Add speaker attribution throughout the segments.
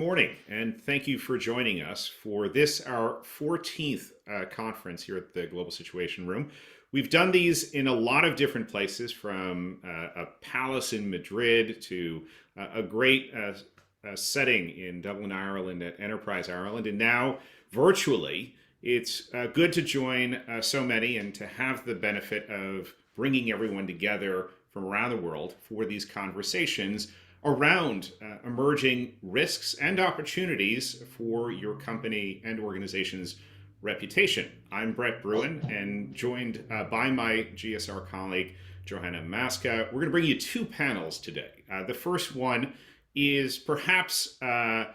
Speaker 1: Morning, and thank you for joining us for this, our 14th conference here at the Global Situation Room. We've done these in a lot of different places, from a palace in Madrid to a great setting in Dublin, Ireland at Enterprise Ireland, and now virtually. It's good to join so many and to have the benefit of bringing everyone together from around the world for these conversations around emerging risks and opportunities for your company and organization's reputation. I'm Brett Bruin, and joined by my GSR colleague, Johanna Maska. We're going to bring you two panels today. The first one is perhaps a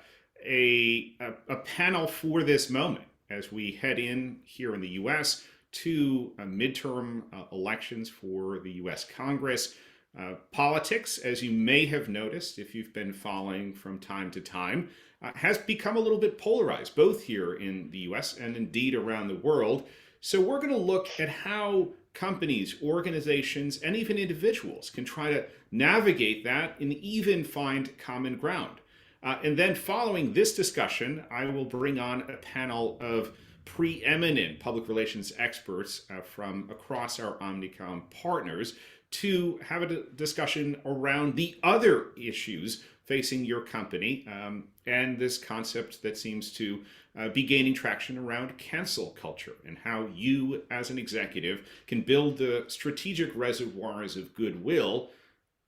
Speaker 1: panel for this moment as we head in here in the US to midterm elections for the US Congress. Politics, as you may have noticed if you've been following from time to time, has become a little bit polarized, both here in the US and indeed around the world. So we're going to look at how companies, organizations, and even individuals can try to navigate that and even find common ground. And then following this discussion, I will bring on a panel of preeminent public relations experts from across our Omnicom partners to have a discussion around the other issues facing your company, and this concept that seems to be gaining traction around cancel culture and how you as an executive can build the strategic reservoirs of goodwill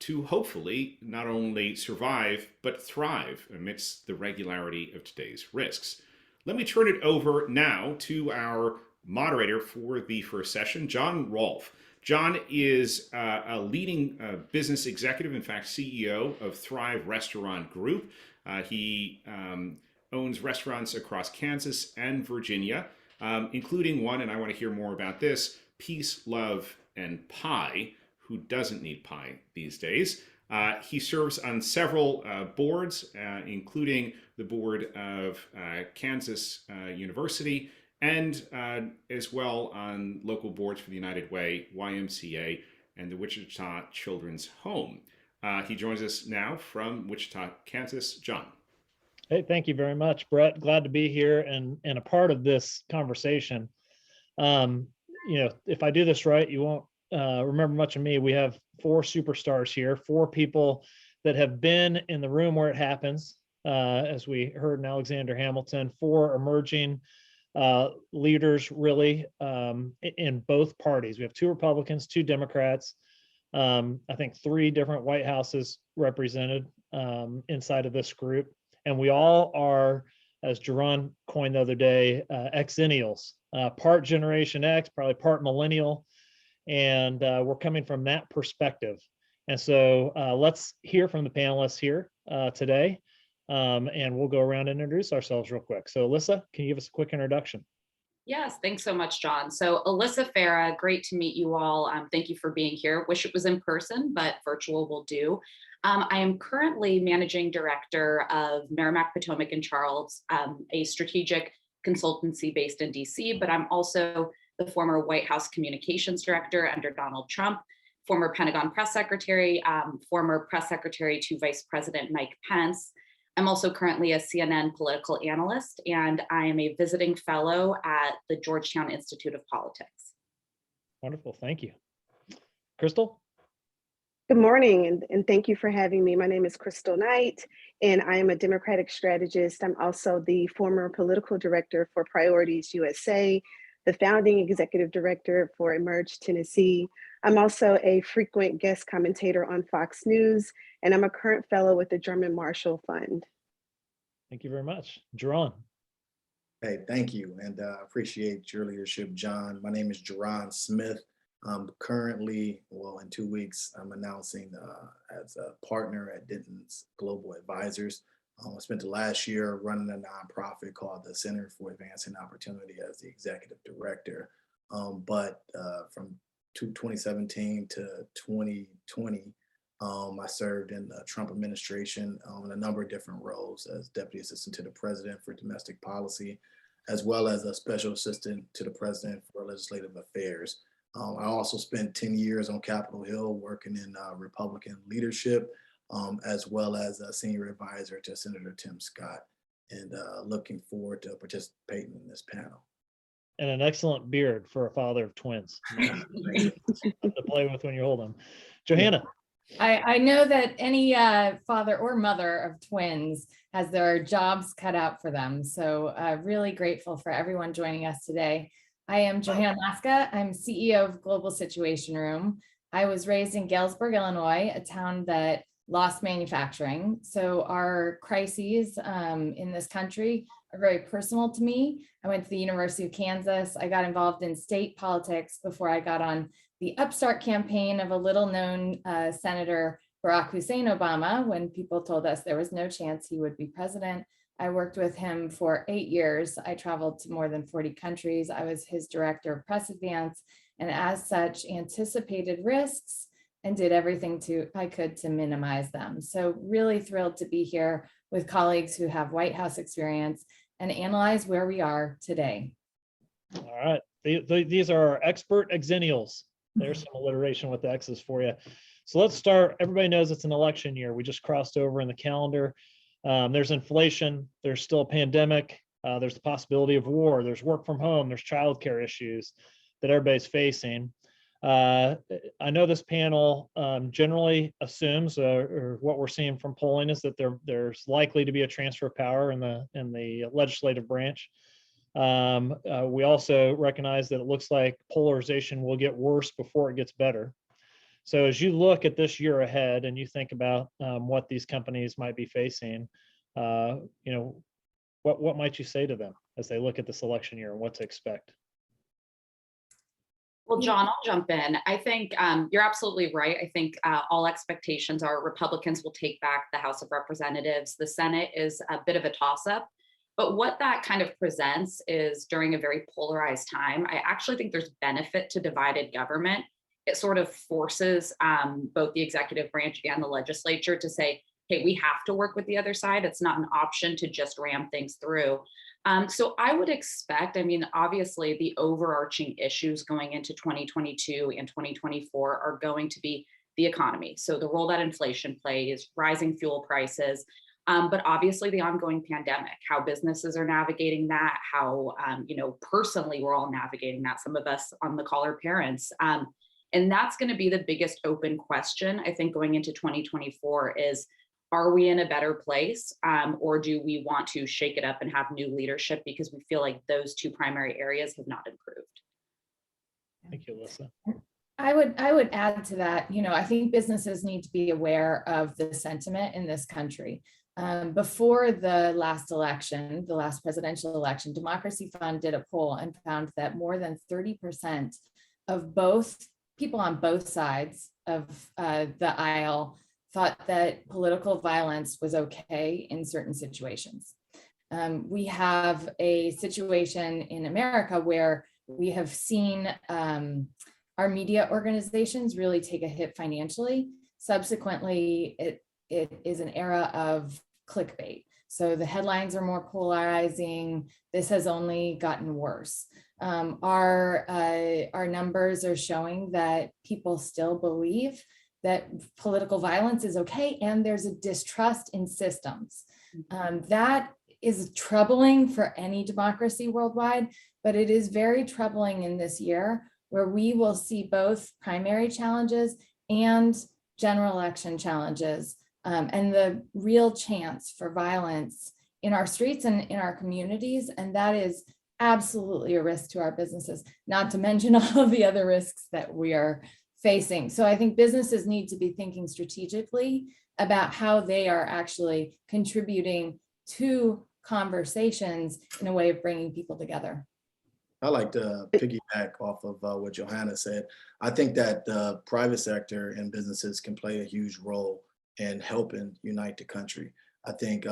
Speaker 1: to hopefully not only survive but thrive amidst the regularity of today's risks. Let me turn it over now to our moderator for the first session, John Rolph. John is a leading business executive, in fact, CEO of Thrive Restaurant Group. He owns restaurants across Kansas and Virginia, including one, and I want to hear more about this, Peace, Love, and Pie. Who doesn't need pie these days? He serves on several boards, including the board of Kansas University, and as well on local boards for the United Way, YMCA, and the Wichita Children's Home. He joins us now from Wichita, Kansas. John.
Speaker 2: Hey, thank you very much, Brett. Glad to be here and a part of this conversation. If I do this right, you won't remember much of me. We have four superstars here, four people that have been in the room where it happens, as we heard in Alexander Hamilton, four emerging leaders really in both parties. We have two Republicans, two Democrats, I think three different White Houses represented inside of this group. And we all are, as Jerron coined the other day, exennials, part Generation X, probably part millennial. And we're coming from that perspective. And so let's hear from the panelists here today. And we'll go around and introduce ourselves real quick. So Alyssa, can you give us a quick introduction?
Speaker 3: Yes, thanks so much, John. So Alyssa, Farah, great to meet you all. Thank you for being here. Wish it was in person, but virtual will do. I am currently managing director of Merrimack, Potomac, and Charles, a strategic consultancy based in DC, but I'm also the former White House communications director under Donald Trump, former Pentagon press secretary, former press secretary to Vice President Mike Pence. I'm also currently a CNN political analyst, and I am a visiting fellow at the Georgetown Institute of Politics.
Speaker 2: Wonderful, thank you. Kristal?
Speaker 4: Good morning, and thank you for having me. My name is Kristal Knight, and I am a Democratic strategist. I'm also the former political director for Priorities USA, the founding executive director for Emerge Tennessee. I'm also a frequent guest commentator on Fox News, and I'm a current fellow with the German Marshall Fund.
Speaker 2: Thank you very much. Jerron.
Speaker 5: Hey, thank you, and appreciate your leadership, John. My name is Jerron Smith. Currently, in 2 weeks, I'm announcing as a partner at Denton's Global Advisors. I spent the last year running a nonprofit called the Center for Advancing Opportunity as the executive director. But from 2017 to 2020, I served in the Trump administration in a number of different roles as Deputy Assistant to the President for Domestic Policy, as well as a Special Assistant to the President for Legislative Affairs. I also spent 10 years on Capitol Hill working in Republican leadership, as well as a senior advisor to Senator Tim Scott, and looking forward to participating in this panel.
Speaker 2: And an excellent beard for a father of twins. To play with when you hold them. Johanna.
Speaker 6: I know that any father or mother of twins has their jobs cut out for them. So really grateful for everyone joining us today. I am Johanna Maska. I'm CEO of Global Situation Room. I was raised in Galesburg, Illinois, a town that lost manufacturing. So our crises in this country are very personal to me. I went to the University of Kansas. I got involved in state politics before I got on the upstart campaign of a little known Senator Barack Hussein Obama when people told us there was no chance he would be president. I worked with him for 8 years. I traveled to more than 40 countries. I was his director of press advance, and as such anticipated risks and did everything I could to minimize them. So really thrilled to be here with colleagues who have White House experience and analyze where we are today.
Speaker 2: All right, these are our expert exennials. There's some alliteration with the X's for you. So let's start. Everybody knows it's an election year. We just crossed over in the calendar. There's inflation. There's still a pandemic. There's the possibility of war. There's work from home. There's childcare issues that everybody's facing. I know this panel generally assumes, or what we're seeing from polling is that there's likely to be a transfer of power in the legislative branch. We also recognize that it looks like polarization will get worse before it gets better. So as you look at this year ahead and you think about what these companies might be facing, what might you say to them as they look at this election year and what to expect?
Speaker 3: Well, John, I'll jump in. I think you're absolutely right. I think all expectations are Republicans will take back the House of Representatives. The Senate is a bit of a toss-up. But what that kind of presents is during a very polarized time, I actually think there's benefit to divided government. It sort of forces both the executive branch and the legislature to say, hey, we have to work with the other side. It's not an option to just ram things through. So I would expect, obviously the overarching issues going into 2022 and 2024 are going to be the economy. So the role that inflation plays, rising fuel prices, but obviously the ongoing pandemic, how businesses are navigating that, how, personally we're all navigating that, some of us on the call are parents. And that's going to be the biggest open question, I think, going into 2024 is, are we in a better place, or do we want to shake it up and have new leadership because we feel like those two primary areas have not improved?
Speaker 2: Thank you, Alyssa.
Speaker 6: I would add to that, I think businesses need to be aware of the sentiment in this country. Before the last election, the last presidential election, Democracy Fund did a poll and found that more than 30% of both people on both sides of the aisle thought that political violence was okay in certain situations. We have a situation in America where we have seen our media organizations really take a hit financially. Subsequently, it is an era of clickbait. So the headlines are more polarizing. This has only gotten worse. Our numbers are showing that people still believe that political violence is okay, and there's a distrust in systems. That is troubling for any democracy worldwide, but it is very troubling in this year where we will see both primary challenges and general election challenges, and the real chance for violence in our streets and in our communities. And that is absolutely a risk to our businesses, not to mention all of the other risks that we are facing. So I think businesses need to be thinking strategically about how they are actually contributing to conversations in a way of bringing people together.
Speaker 5: I like to piggyback off of what Johanna said. I think that the private sector and businesses can play a huge role in helping unite the country. I think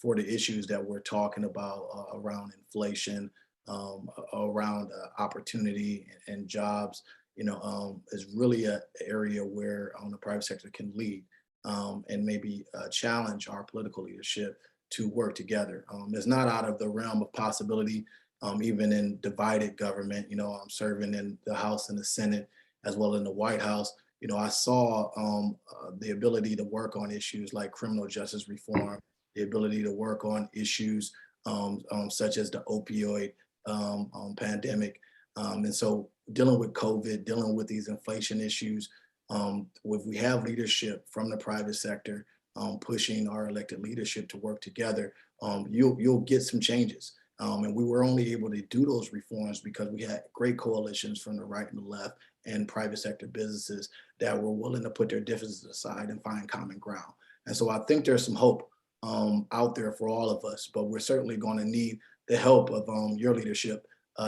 Speaker 5: for the issues that we're talking about around inflation, around opportunity and jobs, is really an area where the private sector can lead and maybe challenge our political leadership to work together. It's not out of the realm of possibility, even in divided government. I'm serving in the House and the Senate, as well in the White House. I saw the ability to work on issues like criminal justice reform, the ability to work on issues such as the opioid pandemic. And so dealing with COVID, dealing with these inflation issues, if we have leadership from the private sector pushing our elected leadership to work together, you'll get some changes. And we were only able to do those reforms because we had great coalitions from the right and the left and private sector businesses that were willing to put their differences aside and find common ground. And so I think there's some hope out there for all of us, but we're certainly going to need the help of your leadership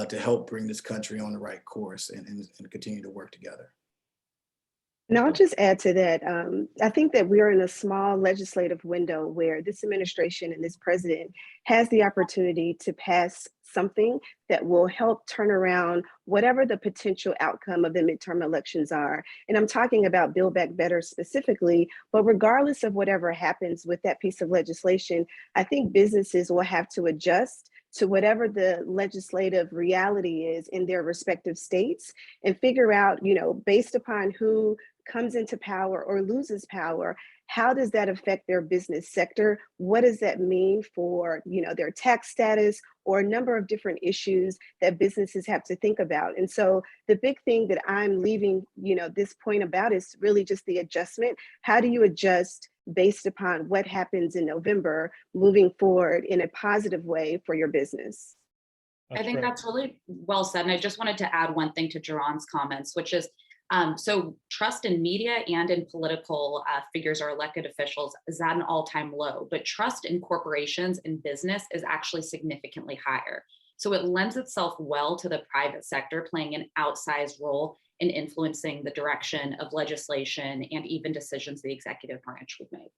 Speaker 5: to help bring this country on the right course and continue to work together.
Speaker 4: And I'll just add to that. I think that we're in a small legislative window where this administration and this president has the opportunity to pass something that will help turn around whatever the potential outcome of the midterm elections are. And I'm talking about Build Back Better specifically, but regardless of whatever happens with that piece of legislation, I think businesses will have to adjust to whatever the legislative reality is in their respective states and figure out, based upon who comes into power or loses power, how does that affect their business sector? What does that mean for, their tax status or a number of different issues that businesses have to think about? And so the big thing that I'm leaving, this point about is really just the adjustment. How do you adjust based upon what happens in November, moving forward in a positive way for your business?
Speaker 3: I think that's really well said. And I just wanted to add one thing to Jerron's comments, which is so trust in media and in political figures or elected officials is at an all-time low, but trust in corporations and business is actually significantly higher. So it lends itself well to the private sector playing an outsized role in influencing the direction of legislation and even decisions the executive branch would make.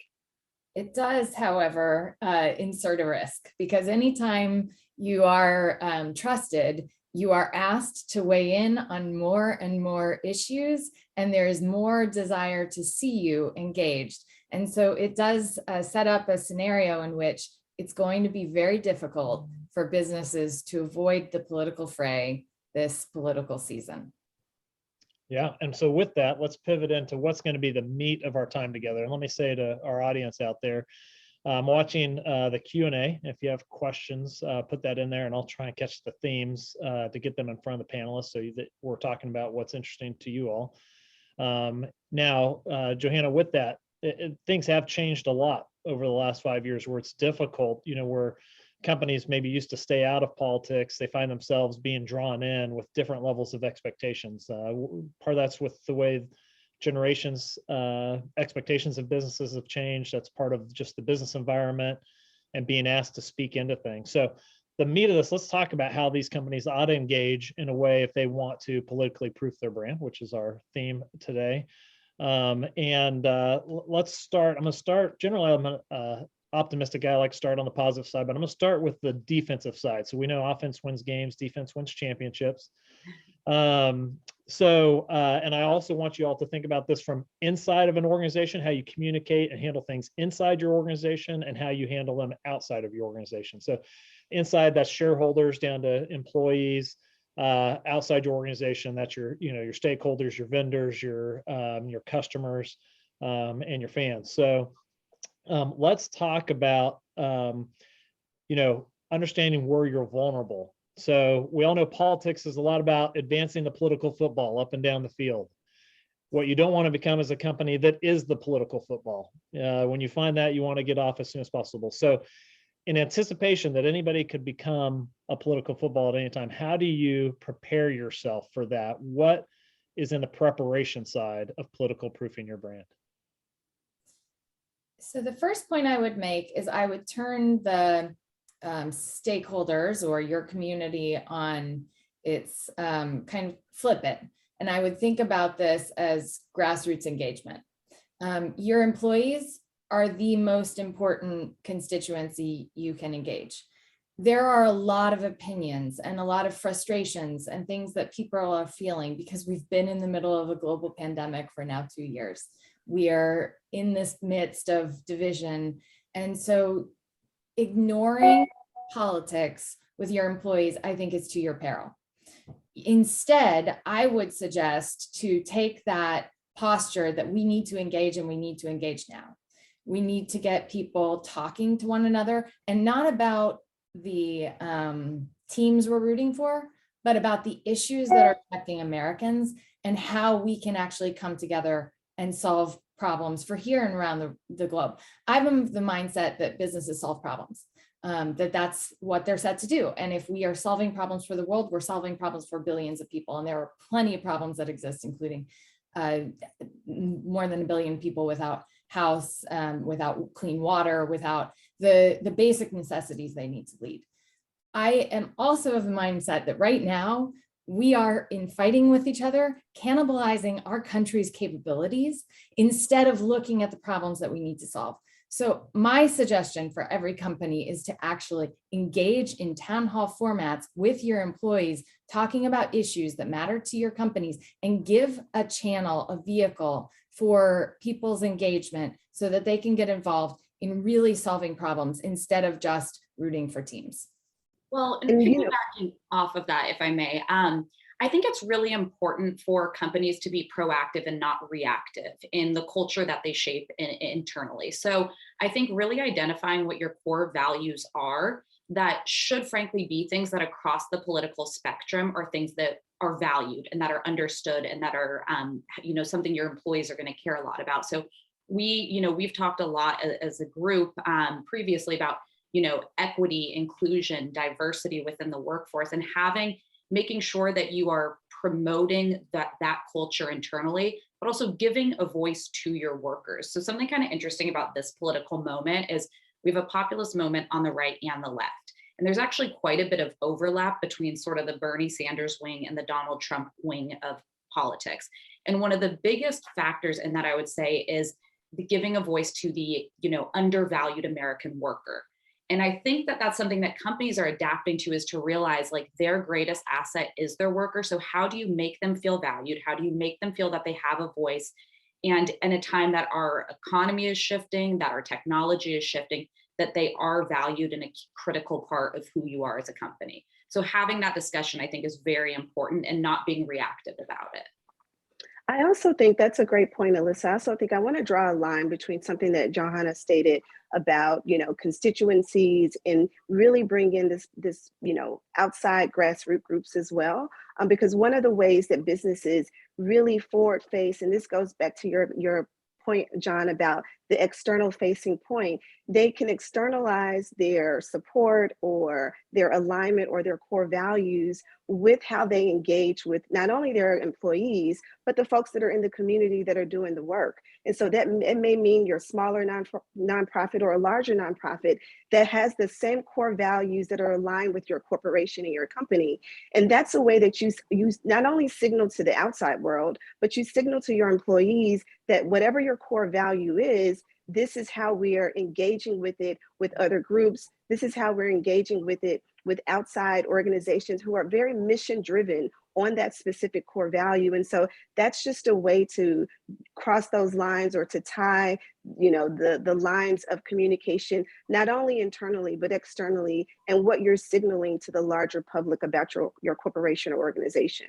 Speaker 6: It does, however, insert a risk, because anytime you are trusted, you are asked to weigh in on more and more issues, and there is more desire to see you engaged. And so it does set up a scenario in which it's going to be very difficult for businesses to avoid the political fray this political season.
Speaker 2: Yeah, and so with that, let's pivot into what's going to be the meat of our time together. And let me say to our audience out there, I'm watching the Q&A. If you have questions, put that in there and I'll try and catch the themes to get them in front of the panelists so that we're talking about what's interesting to you all. Now, Johanna, with that, things have changed a lot over the last 5 years where it's difficult, where companies maybe used to stay out of politics, they find themselves being drawn in with different levels of expectations. Part of that's with the way generations expectations of businesses have changed. That's part of just the business environment and being asked to speak into things. So the meat of this, let's talk about how these companies ought to engage in a way if they want to politically proof their brand, which is our theme today. Let's start. I'm going to start. Generally, I'm an optimistic guy. I like to start on the positive side, but I'm going to start with the defensive side. So we know offense wins games, defense wins championships. And I also want you all to think about this from inside of an organization, how you communicate and handle things inside your organization and how you handle them outside of your organization. So inside, that's shareholders down to employees. Outside your organization, that's your stakeholders, your vendors, your customers, and your fans. So let's talk about understanding where you're vulnerable. So we all know politics is a lot about advancing the political football up and down the field. What you don't want to become is a company that is the political football. When you find that, you want to get off as soon as possible. So in anticipation that anybody could become a political football at any time, how do you prepare yourself for that? What is in the preparation side of political proofing your brand?
Speaker 6: So the first point I would make is I would turn the stakeholders or your community on its kind of flip it. And I would think about this as grassroots engagement. Your employees are the most important constituency you can engage. There are a lot of opinions and a lot of frustrations and things that people are feeling because we've been in the middle of a global pandemic for now 2 years. We are in this midst of division. And so ignoring politics with your employees, I think, is to your peril. Instead, I would suggest to take that posture that we need to engage, and we need to engage now. We need to get people talking to one another, and not about the teams we're rooting for, but about the issues that are affecting Americans and how we can actually come together and solve problems for here and around the globe. I'm of the mindset that businesses solve problems, that's what they're set to do. And if we are solving problems for the world, we're solving problems for billions of people. And there are plenty of problems that exist, including more than 1 billion people without house, without clean water, without the basic necessities they need to lead. I am also of the mindset that right now we are in fighting with each other, cannibalizing our country's capabilities instead of looking at the problems that we need to solve. So my suggestion for every company is to actually engage in town hall formats with your employees, talking about issues that matter to your companies, and give a channel, a vehicle for people's engagement so that they can get involved in really solving problems instead of just rooting for teams.
Speaker 3: Well, and piggybacking off of that, if I may, I think it's really important for companies to be proactive and not reactive in the culture that they shape internally. So I think really identifying what your core values are that should frankly be things that across the political spectrum are things that are valued and that are understood and that are, something your employees are going to care a lot about. So we've talked a lot as a group previously about equity, inclusion, diversity within the workforce, and making sure that you are promoting that culture internally, but also giving a voice to your workers. So something kind of interesting about this political moment is we have a populist moment on the right and the left. And there's actually quite a bit of overlap between sort of the Bernie Sanders wing and the Donald Trump wing of politics. And one of the biggest factors in that, I would say, is the giving a voice to the undervalued American worker. And I think that that's something that companies are adapting to, is to realize like their greatest asset is their worker. So how do you make them feel valued? How do you make them feel that they have a voice? And in a time that our economy is shifting, that our technology is shifting, that they are valued and a critical part of who you are as a company. So having that discussion, I think, is very important, and not being reactive about it.
Speaker 4: I also think that's a great point, Alyssa. I also think I want to draw a line between something that Johanna stated about, constituencies, and really bring in this outside grassroots groups as well. Because one of the ways that businesses really forward face, and this goes back to your point, John, about the external facing point, they can externalize their support or their alignment or their core values with how they engage with not only their employees, but the folks that are in the community that are doing the work. And so that it may mean your smaller nonprofit or a larger nonprofit that has the same core values that are aligned with your corporation and your company. And that's a way that you not only signal to the outside world, but you signal to your employees that whatever your core value is, this is how we are engaging with it with other groups. This is how we're engaging with it with outside organizations who are very mission driven on that specific core value. And so that's just a way to cross those lines, or to tie, the lines of communication, not only internally, but externally, and what you're signaling to the larger public about your corporation or organization.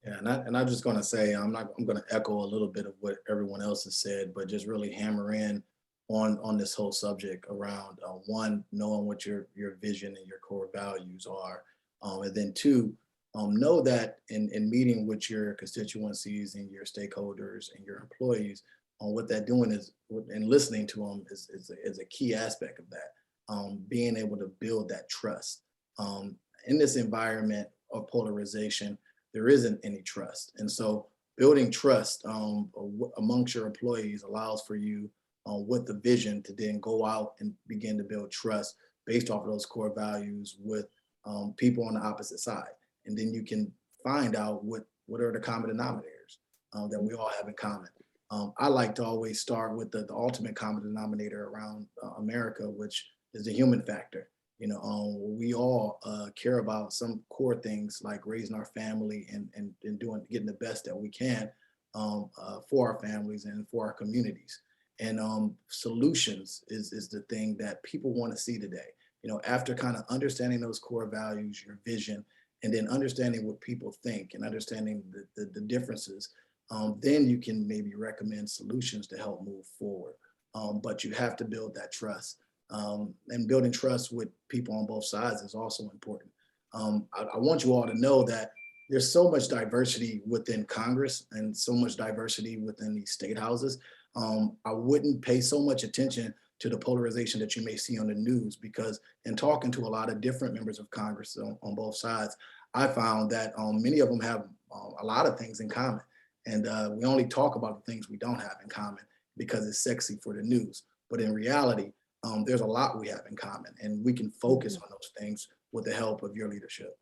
Speaker 5: Yeah, and I'm just going to say, I'm going to echo a little bit of what everyone else has said, but just really hammer in on this whole subject around one, knowing what your vision and your core values are, and then two, know that in meeting with your constituencies and your stakeholders and your employees, what they're doing is, and listening to them is a key aspect of that. Being able to build that trust in this environment of polarization. There isn't any trust. And so building trust amongst your employees allows for you with the vision to then go out and begin to build trust based off of those core values with people on the opposite side. And then you can find out what are the common denominators that we all have in common. I like to always start with the ultimate common denominator around America, which is the human factor. We all care about some core things like raising our family and getting the best that we can for our families and for our communities. And solutions is the thing that people want to see today. After kind of understanding those core values, your vision, and then understanding what people think and understanding the differences, then you can maybe recommend solutions to help move forward. But you have to build that trust. And building trust with people on both sides is also important. I want you all to know that there's so much diversity within Congress and so much diversity within these state houses. I wouldn't pay so much attention to the polarization that you may see on the news, because in talking to a lot of different members of Congress on both sides, I found that many of them have a lot of things in common. And we only talk about the things we don't have in common because it's sexy for the news. But in reality, there's a lot we have in common, and we can focus on those things with the help of your leadership.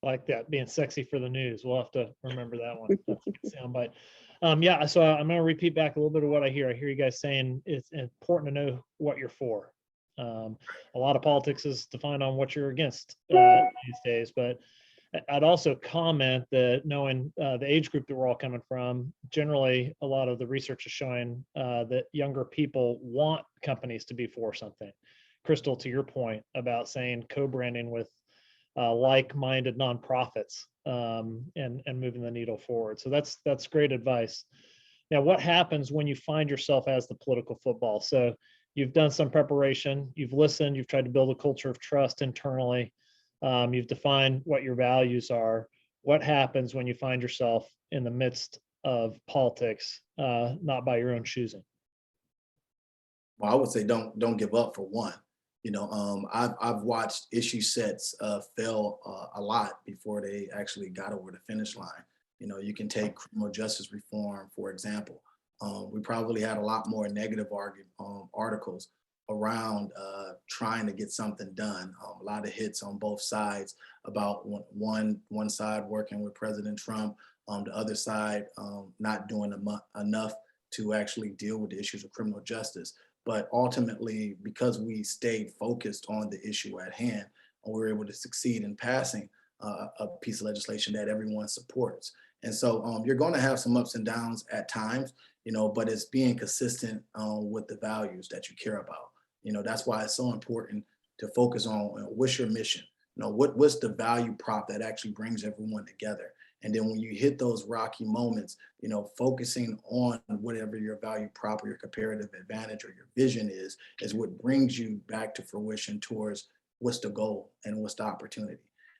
Speaker 2: Like that, being sexy for the news. We'll have to remember that one. That's a good soundbite. Yeah, so I'm going to repeat back a little bit of what I hear. I hear you guys saying it's important to know what you're for. A lot of politics is defined on what you're against these days, but I'd also comment that knowing the age group that we're all coming from, generally a lot of the research is showing that younger people want companies to be for something. Kristal, to your point about saying co-branding with like-minded nonprofits and moving the needle forward. So that's great advice. Now, what happens when you find yourself as the political football? So you've done some preparation, you've listened, you've tried to build a culture of trust internally. You've defined what your values are. What happens when you find yourself in the midst of politics, not by your own choosing?
Speaker 5: Well, I would say don't give up, for one. I've watched issue sets fail a lot before they actually got over the finish line. You can take criminal justice reform, for example. We probably had a lot more negative articles around trying to get something done. A lot of hits on both sides about one side working with President Trump, the other side not doing enough to actually deal with the issues of criminal justice. But ultimately, because we stayed focused on the issue at hand, we were able to succeed in passing a piece of legislation that everyone supports. And so you're going to have some ups and downs at times, but it's being consistent with the values that you care about. That's why it's so important to focus on what's your mission, what's the value prop that actually brings everyone together. And then when you hit those rocky moments, focusing on whatever your value prop or your comparative advantage or your vision is what brings you back to fruition towards what's the goal and what's the opportunity.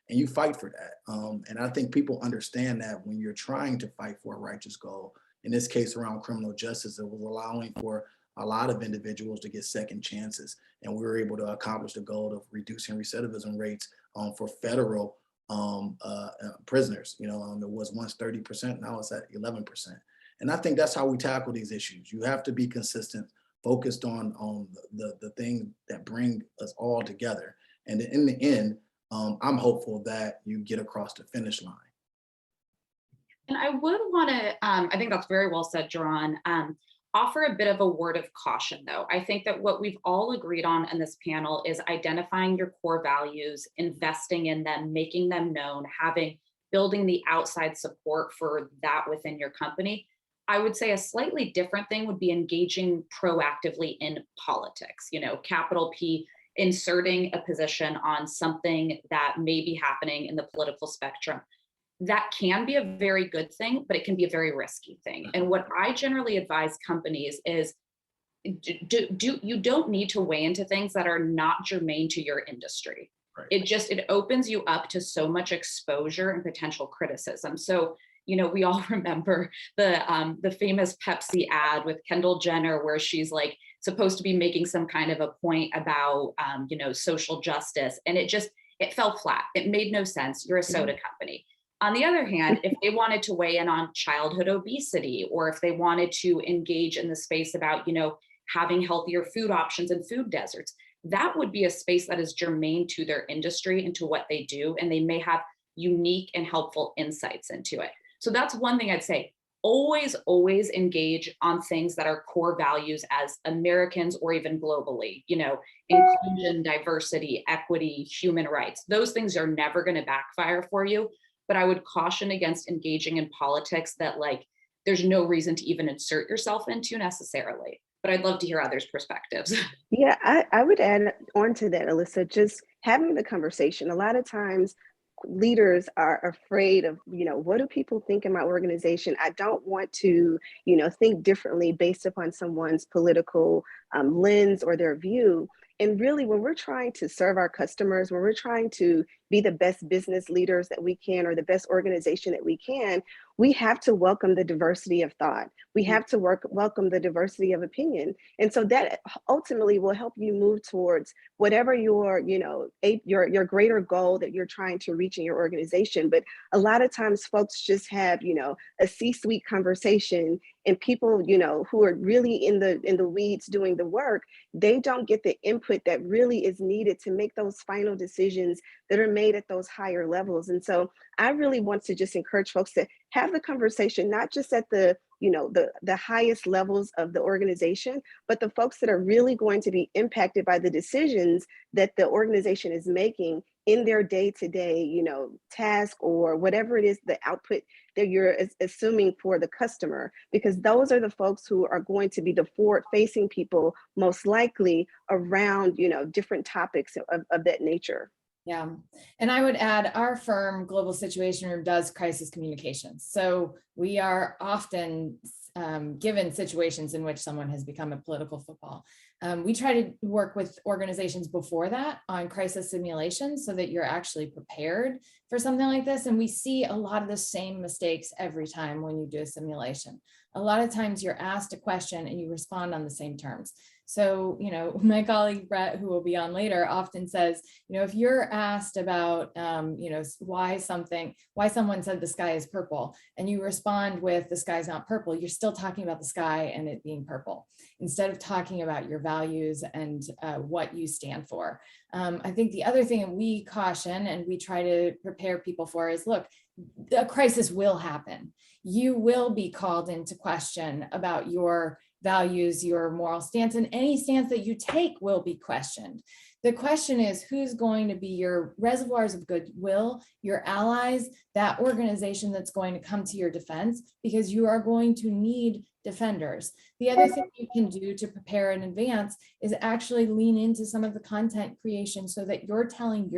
Speaker 5: And you fight for that. And I think people understand that when you're trying to fight for a righteous goal, in this case around criminal justice, it was allowing for a lot of individuals to get second chances. And we were able to accomplish the goal of reducing recidivism rates for federal prisoners. It was once 30%, now it's at 11%. And I think that's how we tackle these issues. You have to be consistent, focused on the things that bring us all together. And in the end, I'm hopeful that you get across the finish line.
Speaker 3: And I would want to, I think that's very well said, Jaron. Offer a bit of a word of caution, though. I think that what we've all agreed on in this panel is identifying your core values, investing in them, making them known, building the outside support for that within your company. I would say a slightly different thing would be engaging proactively in politics, capital P, inserting a position on something that may be happening in the political spectrum. That can be a very good thing, but it can be a very risky thing. And what I generally advise companies is you don't need to weigh into things that are not germane to your industry. Right. It opens you up to so much exposure and potential criticism. So, we all remember the famous Pepsi ad with Kendall Jenner, where she's like supposed to be making some kind of a point about, social justice. And it fell flat. It made no sense. You're a soda company. On the other hand, if they wanted to weigh in on childhood obesity, or if they wanted to engage in the space about, having healthier food options and food deserts, that would be a space that is germane to their industry and to what they do. And they may have unique and helpful insights into it. So that's one thing I'd say. Always engage on things that are core values as Americans or even globally, inclusion, diversity, equity, human rights. Those things are never going to backfire for you. But I would caution against engaging in politics that there's no reason to even insert yourself into necessarily. But I'd love to hear others' perspectives.
Speaker 4: Yeah, I would add on to that, Alyssa, just having the conversation. A lot of times leaders are afraid of, what do people think in my organization? I don't want to, think differently based upon someone's political lens or their view. And really, when we're trying to serve our customers, when we're trying to be the best business leaders that we can, or the best organization that we can, we have to welcome the diversity of thought. We have to welcome the diversity of opinion. And so that ultimately will help you move towards whatever your, your greater goal that you're trying to reach in your organization. But a lot of times folks just have, a C-suite conversation, and people, who are really in the weeds doing the work, they don't get the input that really is needed to make those final decisions that are made at those higher levels. And so I really want to just encourage folks to have the conversation, not just at the highest levels of the organization, but the folks that are really going to be impacted by the decisions that the organization is making in their day-to-day, task, or whatever it is, the output that you're assuming for the customer, because those are the folks who are going to be the forward-facing people, most likely around, different topics of that nature.
Speaker 6: Yeah. And I would add, our firm, Global Situation Room, does crisis communications. So we are often given situations in which someone has become a political football. We try to work with organizations before that on crisis simulations so that you're actually prepared for something like this. And we see a lot of the same mistakes every time when you do a simulation. A lot of times you're asked a question and you respond on the same terms. So, my colleague Brett, who will be on later, often says, if you're asked about, why someone said the sky is purple, and you respond with the sky's not purple, you're still talking about the sky and it being purple, instead of talking about your values and what you stand for. I think the other thing that we caution and we try to prepare people for is, look, a crisis will happen. You will be called into question about your values, your moral stance, and any stance that you take will be questioned. The question is, who's going to be your reservoirs of goodwill, your allies, that organization that's going to come to your defense, because you are going to need defenders. The other thing you can do to prepare in advance is actually lean into some of the content creation so that you're telling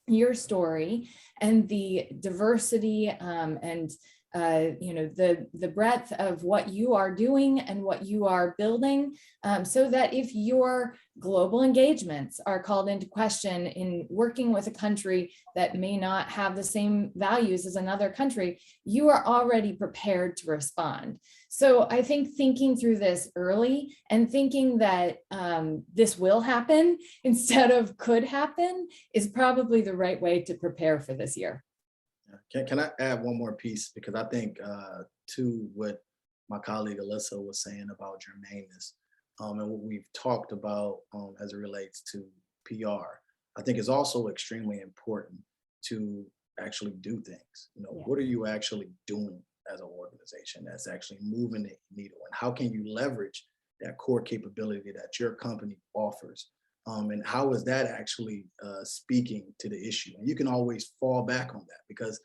Speaker 6: your story and the diversity and the breadth of what you are doing and what you are building, so that if your global engagements are called into question in working with a country that may not have the same values as another country, you are already prepared to respond. So I think thinking through this early and thinking that this will happen instead of could happen is probably the right way to prepare for this year.
Speaker 5: Can I add one more piece? Because I think to what my colleague Alyssa was saying about germaneness, and what we've talked about as it relates to PR, I think is also extremely important to actually do things. What are you actually doing as an organization that's actually moving the needle? And how can you leverage that core capability that your company offers? And how is that actually speaking to the issue? And you can always fall back on that, because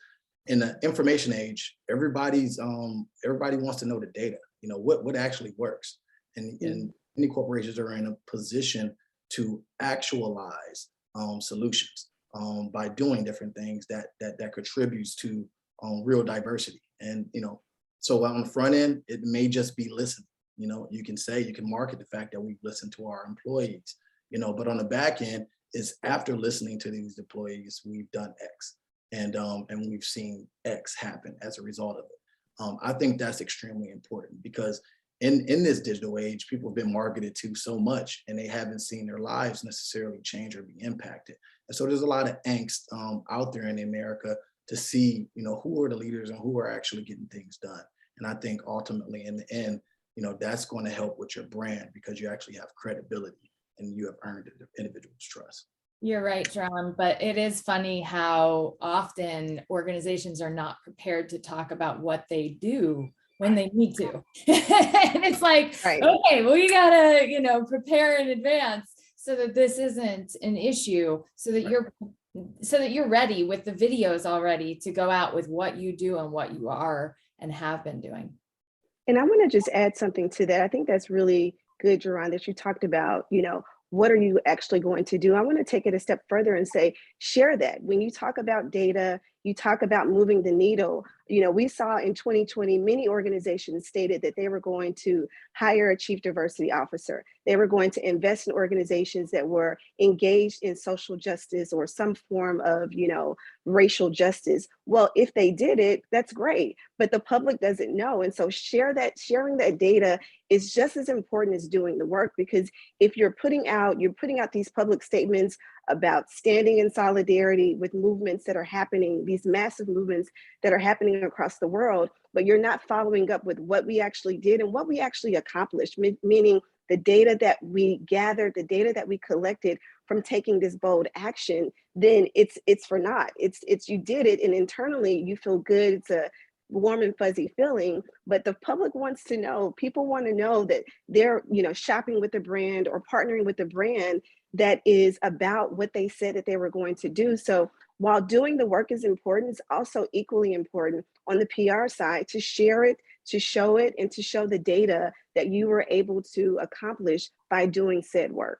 Speaker 5: in the information age, everybody wants to know the data. What actually works, and many corporations are in a position to actualize solutions by doing different things that contributes to real diversity. And so on the front end, it may just be listening. You can market the fact that we've listened to our employees. But on the back end is, after listening to these employees, we've done X, and we've seen X happen as a result of it. I think that's extremely important, because in this digital age, people have been marketed to so much, and they haven't seen their lives necessarily change or be impacted. And so there's a lot of angst out there in America to see, who are the leaders and who are actually getting things done. And I think ultimately in the end, that's going to help with your brand, because you actually have credibility and you have earned the individual's trust.
Speaker 6: You're right, John, but it is funny how often organizations are not prepared to talk about what they do when they need to. And it's like,
Speaker 4: Right.
Speaker 6: Okay, well, you gotta, prepare in advance so that this isn't an issue, so that you're ready with the videos already to go out with what you do and what you are and have been doing.
Speaker 4: And I want to just add something to that. I think that's really good, Jerron, that you talked about, what are you actually going to do? I want to take it a step further and say, share that. When you talk about data, you talk about moving the needle. We saw in 2020, many organizations stated that they were going to hire a chief diversity officer. They were going to invest in organizations that were engaged in social justice or some form of, racial justice. Well, if they did it, that's great, but the public doesn't know. And so sharing that data is just as important as doing the work, because if you're putting out these public statements about standing in solidarity with movements that are happening, these massive movements that are happening across the world, but you're not following up with what we actually did and what we actually accomplished, meaning the data that we gathered, the data that we collected from taking this bold action, then it's for naught. It's you did it, and internally you feel good. It's a warm and fuzzy feeling, but the public wants to know. People want to know that they're shopping with the brand or partnering with the brand that is about what they said that they were going to do. So while doing the work is important, it's also equally important on the PR side to share it, to show it, and to show the data that you were able to accomplish by doing said work.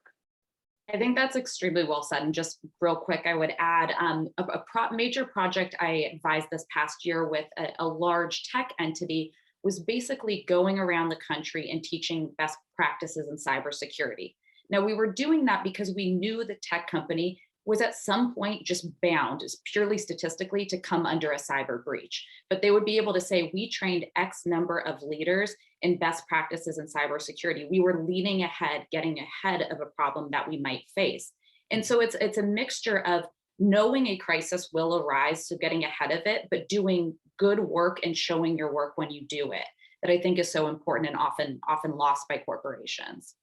Speaker 3: I think that's extremely well said. And just real quick, I would add a major project I advised this past year with a large tech entity was basically going around the country and teaching best practices in cybersecurity. Now, we were doing that because we knew the tech company was at some point just bound, purely statistically, to come under a cyber breach. But they would be able to say, we trained X number of leaders in best practices in cybersecurity. We were leading ahead, getting ahead of a problem that we might face. And so it's a mixture of knowing a crisis will arise, so getting ahead of it, but doing good work and showing your work when you do it, that I think is so important and often lost by corporations.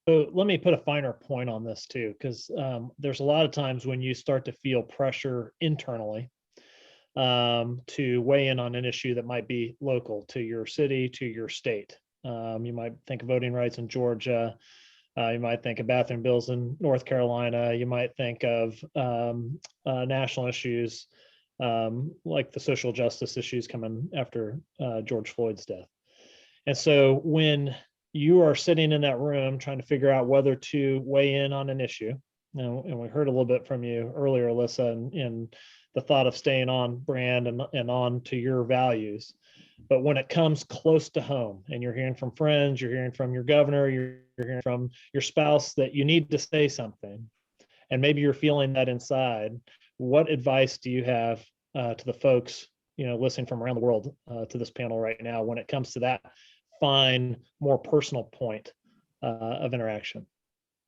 Speaker 2: So let me put a finer point on this too, because there's a lot of times when you start to feel pressure internally to weigh in on an issue that might be local to your city, to your state. You might think of voting rights in Georgia. You might think of bathroom bills in North Carolina. You might think of national issues like the social justice issues coming after George Floyd's death. And so when you are sitting in that room trying to figure out whether to weigh in on an issue, and we heard a little bit from you earlier, Alyssa, and the thought of staying on brand and on to your values. But when it comes close to home and you're hearing from friends, you're hearing from your governor, you're hearing from your spouse that you need to say something, and maybe you're feeling that inside, what advice do you have to the folks listening from around the world to this panel right now when it comes to that fine, more personal point of interaction?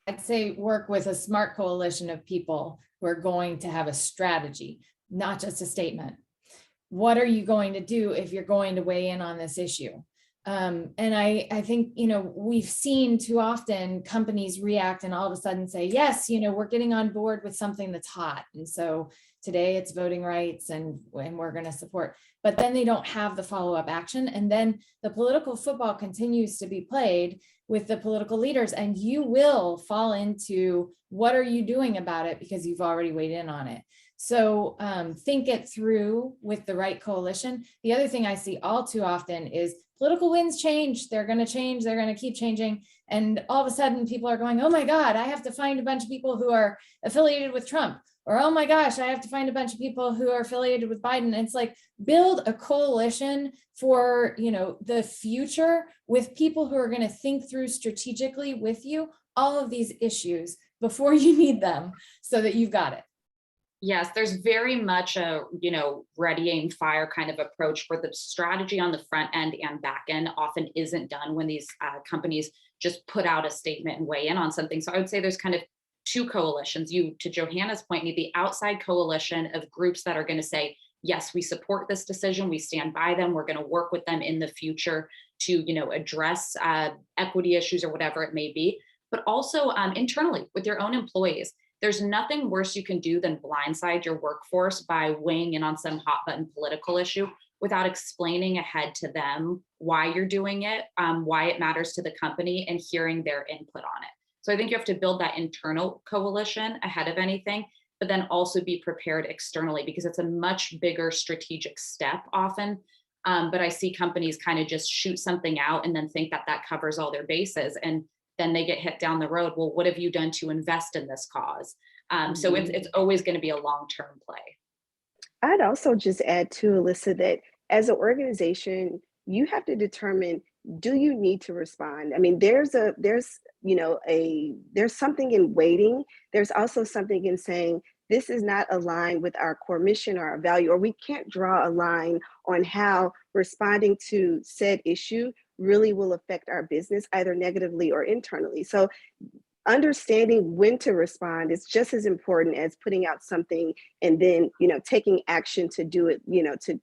Speaker 6: I'd say work with a smart coalition of people who are going to have a strategy, not just a statement. What are you going to do if you're going to weigh in on this issue? And I think, we've seen too often companies react and all of a sudden say, yes, we're getting on board with something that's hot. And so today it's voting rights and we're going to support, but then they don't have the follow-up action. And then the political football continues to be played with the political leaders, and you will fall into what are you doing about it because you've already weighed in on it. So think it through with the right coalition. The other thing I see all too often is political winds change. They're going to change. They're going to keep changing. And all of a sudden people are going, oh my God, I have to find a bunch of people who are affiliated with Trump. Or, oh my gosh, I have to find a bunch of people who are affiliated with Biden. And it's like, build a coalition for, the future with people who are going to think through strategically with you all of these issues before you need them so that you've got it.
Speaker 3: Yes, there's very much a, ready, aim, fire kind of approach where the strategy on the front end and back end often isn't done when these companies just put out a statement and weigh in on something. So I would say there's kind of two coalitions. You, to Johanna's point, need the outside coalition of groups that are going to say, yes, we support this decision. We stand by them. We're going to work with them in the future to, address equity issues or whatever it may be, but also internally with your own employees. There's nothing worse you can do than blindside your workforce by weighing in on some hot button political issue without explaining ahead to them why you're doing it, why it matters to the company, and hearing their input on it. So I think you have to build that internal coalition ahead of anything, but then also be prepared externally because it's a much bigger strategic step often. But I see companies kind of just shoot something out and then think that that covers all their bases. And then they get hit down the road. Well, what have you done to invest in this cause? So it's always going to be a long-term play.
Speaker 4: I'd also just add to Alyssa that as an organization, you have to determine, do you need to respond? I mean, there's something in waiting. There's also something in saying, this is not aligned with our core mission or our value, or we can't draw a line on how responding to said issue really will affect our business, either negatively or internally. So understanding when to respond is just as important as putting out something and then, taking action to do it,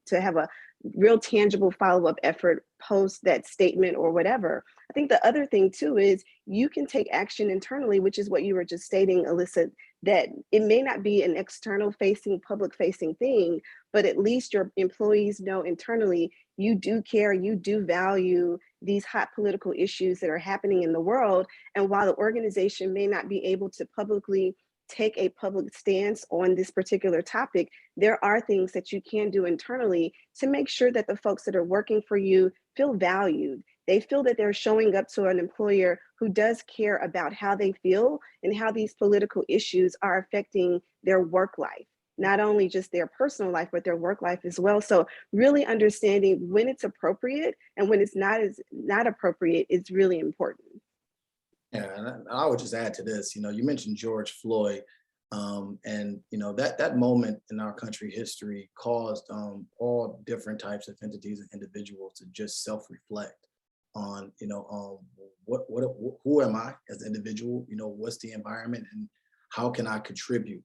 Speaker 4: to have a real tangible follow-up effort post that statement or whatever. I think the other thing too is you can take action internally, which is what you were just stating, Alyssa, that it may not be an external facing, public facing thing, but at least your employees know internally you do care, you do value these hot political issues that are happening in the world. And while the organization may not be able to publicly take a public stance on this particular topic, there are things that you can do internally to make sure that the folks that are working for you feel valued. They feel that they're showing up to an employer who does care about how they feel and how these political issues are affecting their work life, not only just their personal life, but their work life as well. So really understanding when it's appropriate and when it's not appropriate is really important.
Speaker 5: Yeah, and I would just add to this, you mentioned George Floyd, and that moment in our country history caused all different types of entities and individuals to just self-reflect on, who am I as an individual, what's the environment and how can I contribute?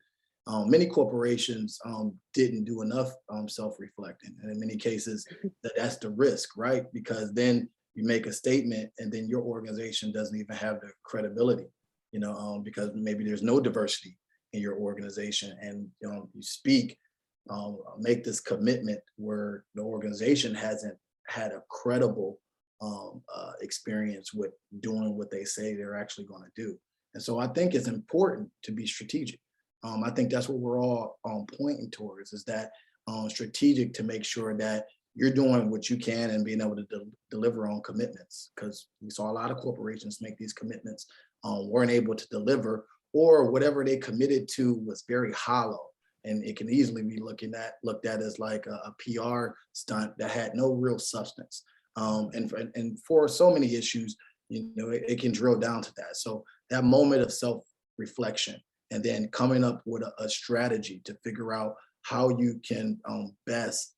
Speaker 5: Many corporations didn't do enough self-reflecting, and in many cases that's the risk, right? Because then you make a statement and then your organization doesn't even have the credibility, because maybe there's no diversity in your organization, and you speak, make this commitment where the organization hasn't had a credible experience with doing what they say they're actually going to do. And so I think it's important to be strategic. I think that's what we're all pointing towards, is that strategic to make sure that you're doing what you can and being able to deliver on commitments, because we saw a lot of corporations make these commitments, weren't able to deliver, or whatever they committed to was very hollow, and it can easily be looked at as like a PR stunt that had no real substance. And for so many issues, it can drill down to that. So that moment of self-reflection and then coming up with a strategy to figure out how you can best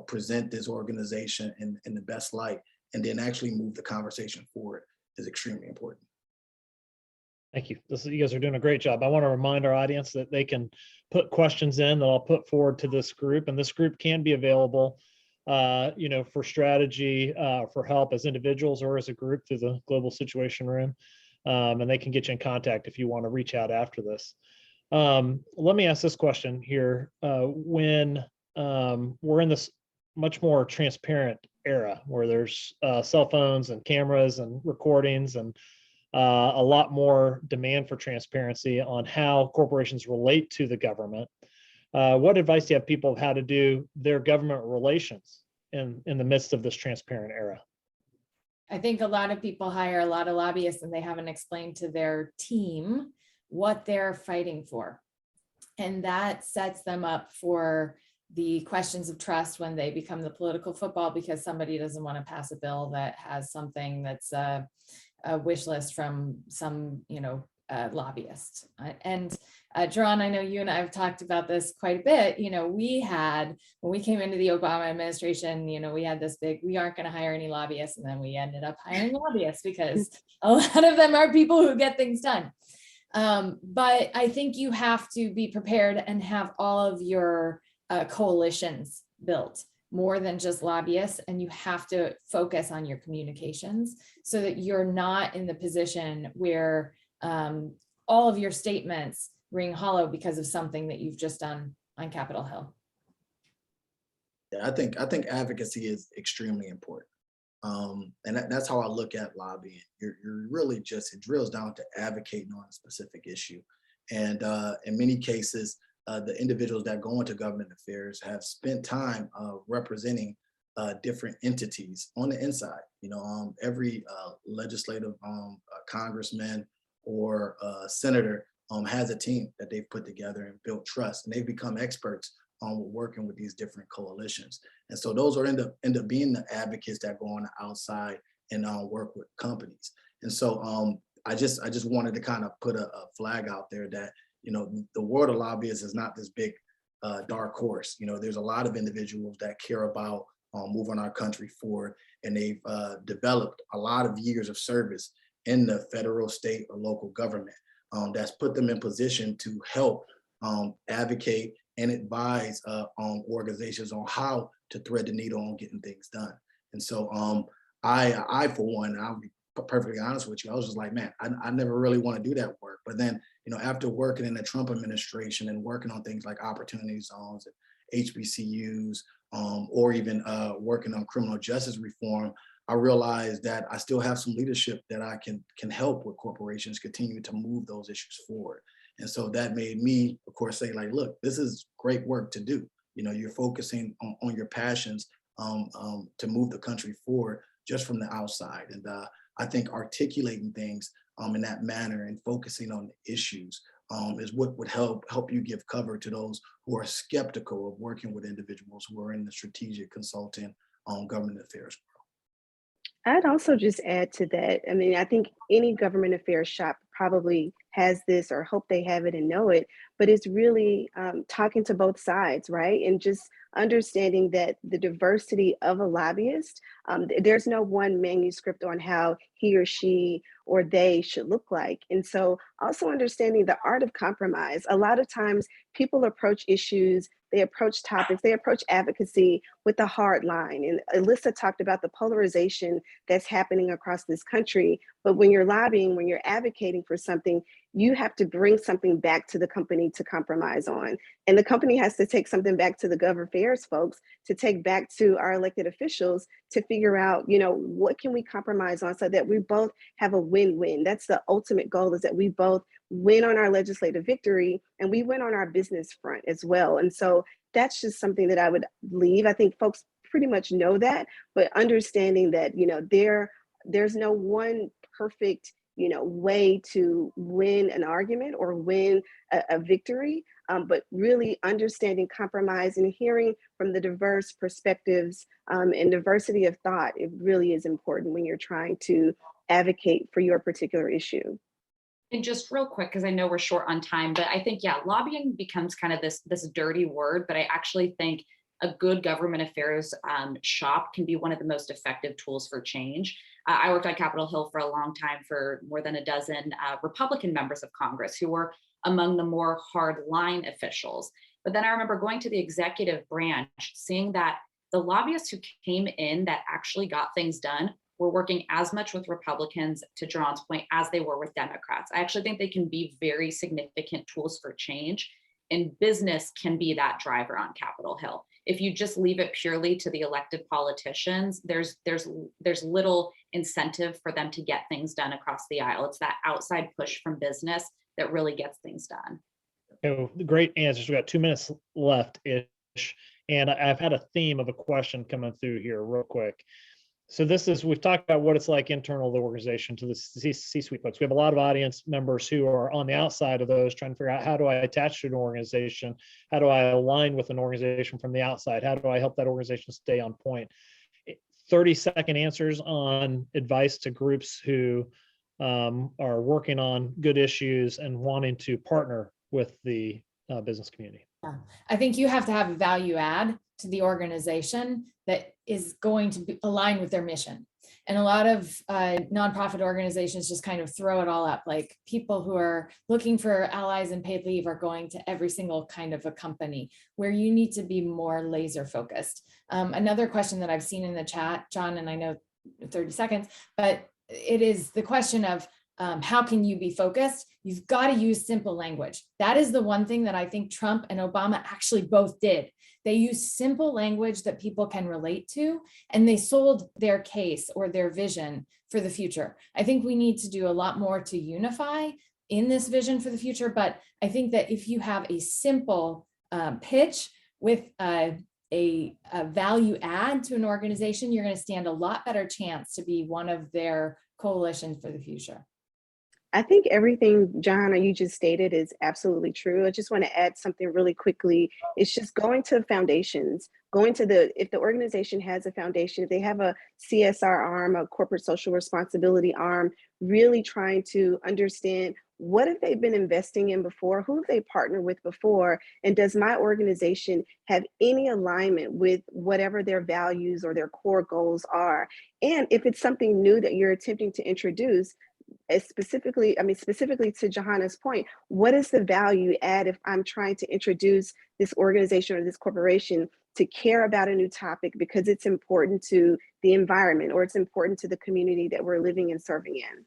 Speaker 5: present this organization in the best light, and then actually move the conversation forward is extremely important.
Speaker 2: Thank you. You guys are doing a great job. I want to remind our audience that they can put questions in that I'll put forward to this group, and this group can be available, for strategy, for help as individuals or as a group through the Global Situation Room. And they can get you in contact if you want to reach out after this. Let me ask this question here. When we're in this much more transparent era where there's cell phones and cameras and recordings and a lot more demand for transparency on how corporations relate to the government, what advice do you have people of how to do their government relations in the midst of this transparent era?
Speaker 6: I think a lot of people hire a lot of lobbyists and they haven't explained to their team what they're fighting for. And that sets them up for the questions of trust when they become the political football, because somebody doesn't want to pass a bill that has something that's a wish list from some, lobbyist. And John, I know you and I have talked about this quite a bit. We had, when we came into the Obama administration, we had this big, we aren't going to hire any lobbyists. And then we ended up hiring lobbyists because a lot of them are people who get things done. But I think you have to be prepared and have all of your coalitions built, more than just lobbyists, and you have to focus on your communications so that you're not in the position where all of your statements ring hollow because of something that you've just done on Capitol Hill.
Speaker 5: Yeah, I think advocacy is extremely important. And that's how I look at lobbying. You're really just, it drills down to advocating on a specific issue. And in many cases, the individuals that go into government affairs have spent time representing different entities on the inside. Every legislative congressman or senator has a team that they've put together and built trust, and they've become experts on working with these different coalitions. And so those are end up being the advocates that go on the outside and work with companies. And so I just wanted to kind of put a flag out there that the world of lobbyists is not this big dark horse. There's a lot of individuals that care about moving our country forward, and they've developed a lot of years of service in the federal, state, or local government that's put them in position to help advocate and advise on organizations on how to thread the needle on getting things done. And so I for one, I'll be perfectly honest with you, I was just like, man, I never really want to do that work. But then, after working in the Trump administration and working on things like opportunity zones and HBCUs, or even working on criminal justice reform, I realized that I still have some leadership that I can help with corporations continue to move those issues forward. And so that made me, of course, say like, look, this is great work to do. You're focusing on your passions to move the country forward just from the outside. And I think articulating things in that manner and focusing on the issues is what would help you give cover to those who are skeptical of working with individuals who are in the strategic consulting government affairs world.
Speaker 4: I'd also just add to that. I mean, I think any government affairs shop probably has this or hope they have it and know it, but it's really talking to both sides, right? And just understanding that the diversity of a lobbyist, there's no one manuscript on how he or she or they should look like. And so also understanding the art of compromise. A lot of times people approach issues, they approach topics, they approach advocacy with a hard line. And Alyssa talked about the polarization that's happening across this country. But when you're lobbying, when you're advocating for something, you have to bring something back to the company to compromise on. And the company has to take something back to the gov affairs folks to take back to our elected officials to figure out, what can we compromise on so that we both have a win-win. That's the ultimate goal, is that we both win on our legislative victory and we win on our business front as well. And so that's just something that I would leave. I think folks pretty much know that, but understanding that, there's no one perfect way to win an argument or win a victory, but really understanding compromise and hearing from the diverse perspectives and diversity of thought. It really is important when you're trying to advocate for your particular issue.
Speaker 3: And just real quick, because I know we're short on time, but I think, lobbying becomes kind of this dirty word, but I actually think a good government affairs shop can be one of the most effective tools for change. I worked on Capitol Hill for a long time for more than a dozen Republican members of Congress who were among the more hard-line officials. But then I remember going to the executive branch, seeing that the lobbyists who came in that actually got things done were working as much with Republicans, to John's point, as they were with Democrats. I actually think they can be very significant tools for change, and business can be that driver on Capitol Hill. If you just leave it purely to the elected politicians, there's little incentive for them to get things done across the aisle. It's that outside push from business that really gets things done.
Speaker 2: Great answers. We got 2 minutes left-ish, and I've had a theme of a question coming through here real quick. So we've talked about what it's like internal to the organization, to the C-suite folks. We have a lot of audience members who are on the outside of those, trying to figure out, how do I attach to an organization? How do I align with an organization from the outside? How do I help that organization stay on point? 30-second answers on advice to groups who are working on good issues and wanting to partner with the business community.
Speaker 6: Yeah. I think you have to have a value add to the organization that is going to be aligned with their mission. And a lot of nonprofit organizations just kind of throw it all up. Like, people who are looking for allies and paid leave are going to every single kind of a company, where you need to be more laser focused. Another question that I've seen in the chat, John, and I know 30 seconds, but it is the question of how can you be focused? You've got to use simple language. That is the one thing that I think Trump and Obama actually both did. They used simple language that people can relate to, and they sold their case or their vision for the future. I think we need to do a lot more to unify in this vision for the future. But I think that if you have a simple pitch with a a value add to an organization, you're going to stand a lot better chance to be one of their coalition for the future.
Speaker 4: I think everything, Johanna, you just stated is absolutely true. I just want to add something really quickly. It's just going to foundations, going to if the organization has a foundation, if they have a CSR arm, a corporate social responsibility arm, really trying to understand what have they been investing in before, who have they partnered with before, and does my organization have any alignment with whatever their values or their core goals are? And if it's something new that you're attempting to introduce, specifically to Johanna's point, what is the value add if I'm trying to introduce this organization or this corporation to care about a new topic because it's important to the environment or it's important to the community that we're living and serving in?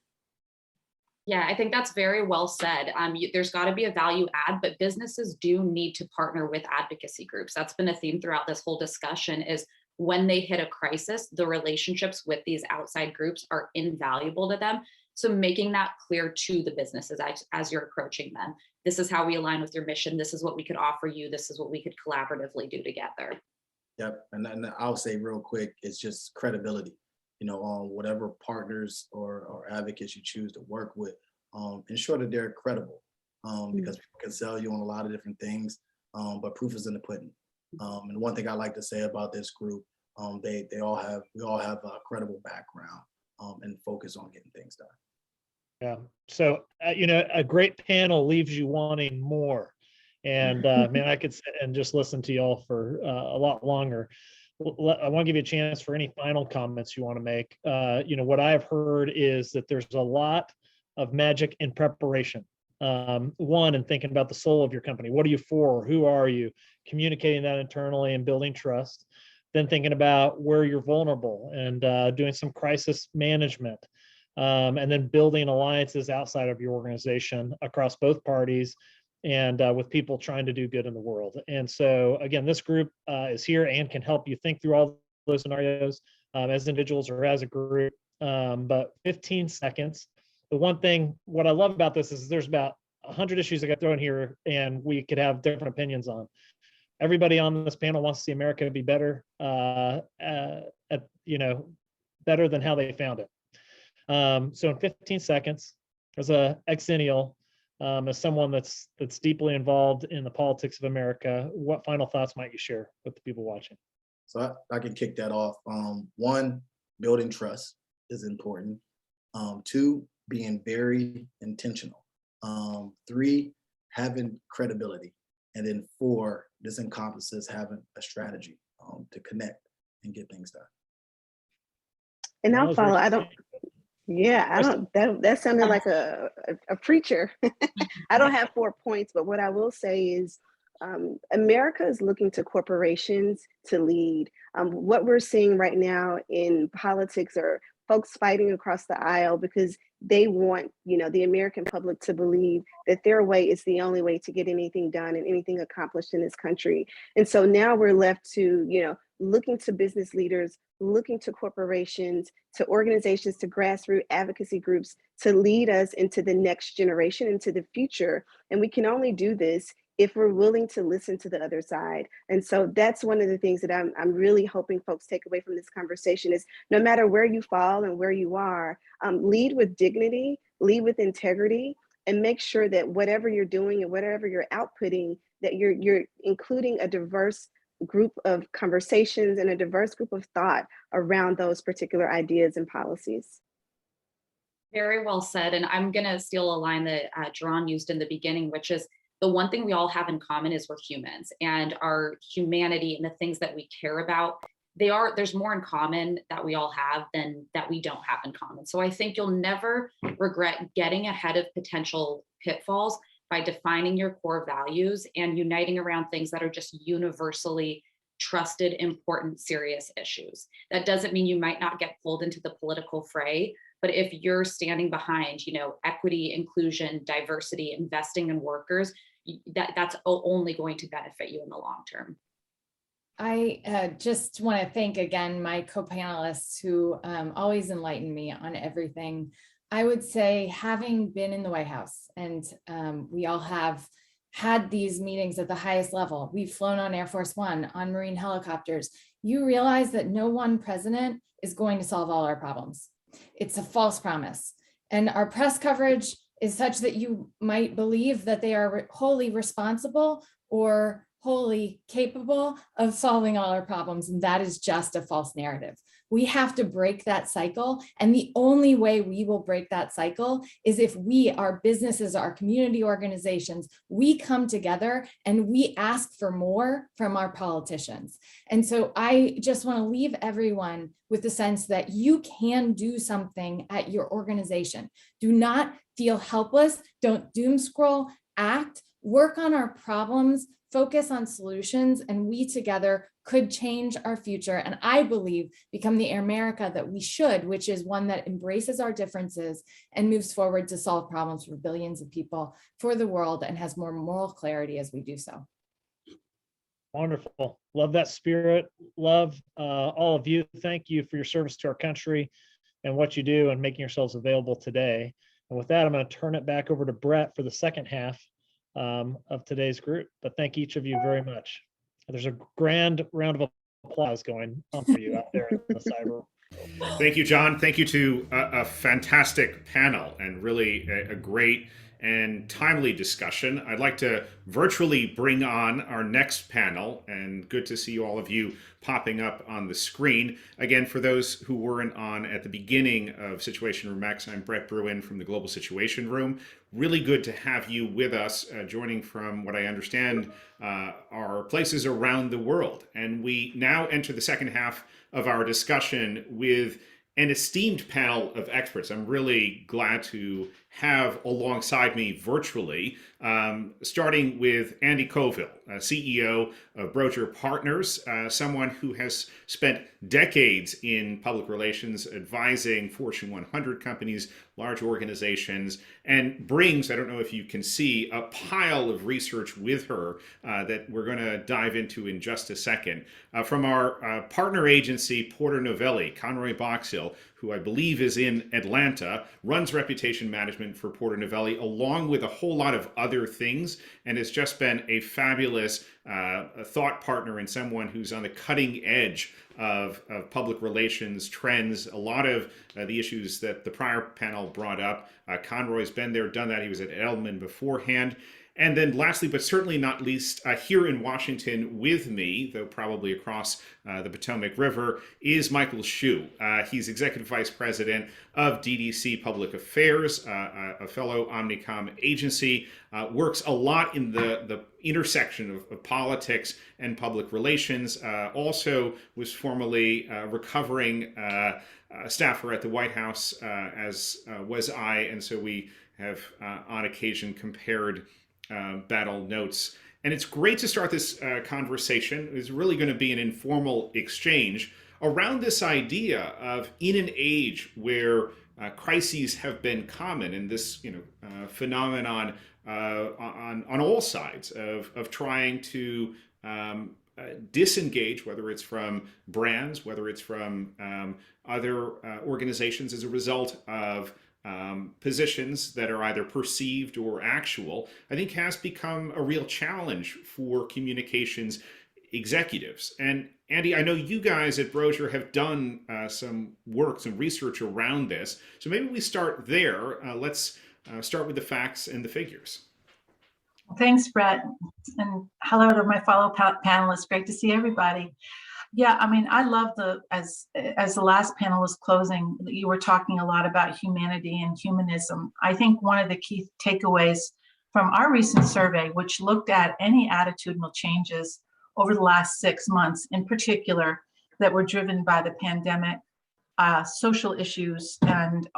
Speaker 3: Yeah, I think that's very well said. There's got to be a value add, but businesses do need to partner with advocacy groups. That's been a theme throughout this whole discussion is when they hit a crisis, the relationships with these outside groups are invaluable to them. So making that clear to the businesses as you're approaching them, this is how we align with your mission. This is what we could offer you. This is what we could collaboratively do together.
Speaker 5: Yep, and I'll say real quick, it's just credibility. On whatever partners or advocates you choose to work with, ensure that they're credible, because people can sell you on a lot of different things, but proof is in the pudding. And one thing I like to say about this group, we all have a credible background and focus on getting things done.
Speaker 2: Yeah. So, a great panel leaves you wanting more. And man, I could sit and just listen to y'all for a lot longer. I want to give you a chance for any final comments you want to make. What I've heard is that there's a lot of magic in preparation. One, in thinking about the soul of your company. What are you for? Who are you? Communicating that internally and building trust. Then thinking about where you're vulnerable and doing some crisis management. And then building alliances outside of your organization across both parties and with people trying to do good in the world. And so, again, this group is here and can help you think through all those scenarios as individuals or as a group. But 15 seconds. The one thing, what I love about this is there's about 100 issues that got thrown here and we could have different opinions on. Everybody on this panel wants to see America be better, better than how they found it. So in 15 seconds, as a ex-Ennial, as someone that's deeply involved in the politics of America, what final thoughts might you share with the people watching?
Speaker 5: So I can kick that off. One, building trust is important. Two, being very intentional. Three, having credibility. And then four, this encompasses having a strategy to connect and get things done.
Speaker 4: And I'll follow. That sounded like a preacher. I don't have 4 points, but what I will say is America is looking to corporations to lead. What we're seeing right now in politics are folks fighting across the aisle because they want, the American public to believe that their way is the only way to get anything done and anything accomplished in this country. And so now we're left to, looking to business leaders, looking to corporations, to organizations, to grassroots advocacy groups to lead us into the next generation, into the future. And we can only do this if we're willing to listen to the other side. And so that's one of the things that I'm really hoping folks take away from this conversation is no matter where you fall and where you are, lead with dignity, lead with integrity, and make sure that whatever you're doing and whatever you're outputting, that you're including a diverse group of conversations and a diverse group of thought around those particular ideas and policies.
Speaker 3: Very well said. And I'm going to steal a line that Jaron used in the beginning, which is the one thing we all have in common is we're humans, and our humanity and the things that we care about, there's more in common that we all have than that we don't have in common. So I think you'll never regret getting ahead of potential pitfalls by defining your core values and uniting around things that are just universally trusted, important, serious issues. That doesn't mean you might not get pulled into the political fray, but if you're standing behind, equity, inclusion, diversity, investing in workers, that's only going to benefit you in the long term.
Speaker 6: I just want to thank again my co-panelists who always enlighten me on everything. I would say, having been in the White House, and we all have had these meetings at the highest level. We've flown on Air Force One, on Marine helicopters. You realize that no one president is going to solve all our problems. It's a false promise. And our press coverage is such that you might believe that they are wholly responsible or wholly capable of solving all our problems. And that is just a false narrative. We have to break that cycle. And the only way we will break that cycle is if we, our businesses, our community organizations, we come together and we ask for more from our politicians. And so I just want to leave everyone with the sense that you can do something at your organization. Do not feel helpless. Don't doom scroll, act, work on our problems, focus on solutions, and we together could change our future. And I believe become the America that we should, which is one that embraces our differences and moves forward to solve problems for billions of people, for the world, and has more moral clarity as we do so.
Speaker 2: Wonderful. Love that spirit. Love all of you. Thank you for your service to our country and what you do and making yourselves available today. And with that, I'm going to turn it back over to Brett for the second half of today's group. But thank each of you very much. There's a grand round of applause going on for you out there in the cyber.
Speaker 1: Thank you, John. Thank you to a fantastic panel and really a great and timely discussion. I'd like to virtually bring on our next panel, and good to see all of you popping up on the screen. Again, for those who weren't on at the beginning of Situation Room X, I'm Brett Bruin from the Global Situation Room. Really good to have you with us, joining from what I understand are places around the world. And we now enter the second half of our discussion with an esteemed panel of experts. I'm really glad to have alongside me virtually, starting with Andy Colville, CEO of Broger Partners, someone who has spent decades in public relations advising Fortune 100 companies, large organizations, and brings, I don't know if you can see, a pile of research with her that we're going to dive into in just a second. From our partner agency, Porter Novelli, Conroy Boxhill, who I believe is in Atlanta, runs reputation management for Porter Novelli, along with a whole lot of other things, and has just been a fabulous thought partner and someone who's on the cutting edge of public relations trends. A lot of the issues that the prior panel brought up. Conroy's been there, done that. He was at Edelman beforehand. And then lastly, but certainly not least, here in Washington with me, though probably across the Potomac River, is Michael Hsu. He's Executive Vice President of DDC Public Affairs, a fellow Omnicom agency, works a lot in the intersection of politics and public relations, also was formerly recovering staffer at the White House, as was I, and so we have on occasion compared battle notes. And it's great to start this conversation. It's really going to be an informal exchange around this idea of, in an age where crises have been common, and this phenomenon on all sides of trying to disengage, whether it's from brands, whether it's from other organizations as a result of positions that are either perceived or actual, I think has become a real challenge for communications executives. And Andy, I know you guys at Broger have done some work, some research around this. So maybe we start there. Let's start with the facts and the figures.
Speaker 7: Thanks, Brett. And hello to my fellow panelists. Great to see everybody. Yeah, I mean, I love as the last panel was closing, you were talking a lot about humanity and humanism. I think one of the key takeaways from our recent survey, which looked at any attitudinal changes over the last 6 months, in particular, that were driven by the pandemic, social issues, and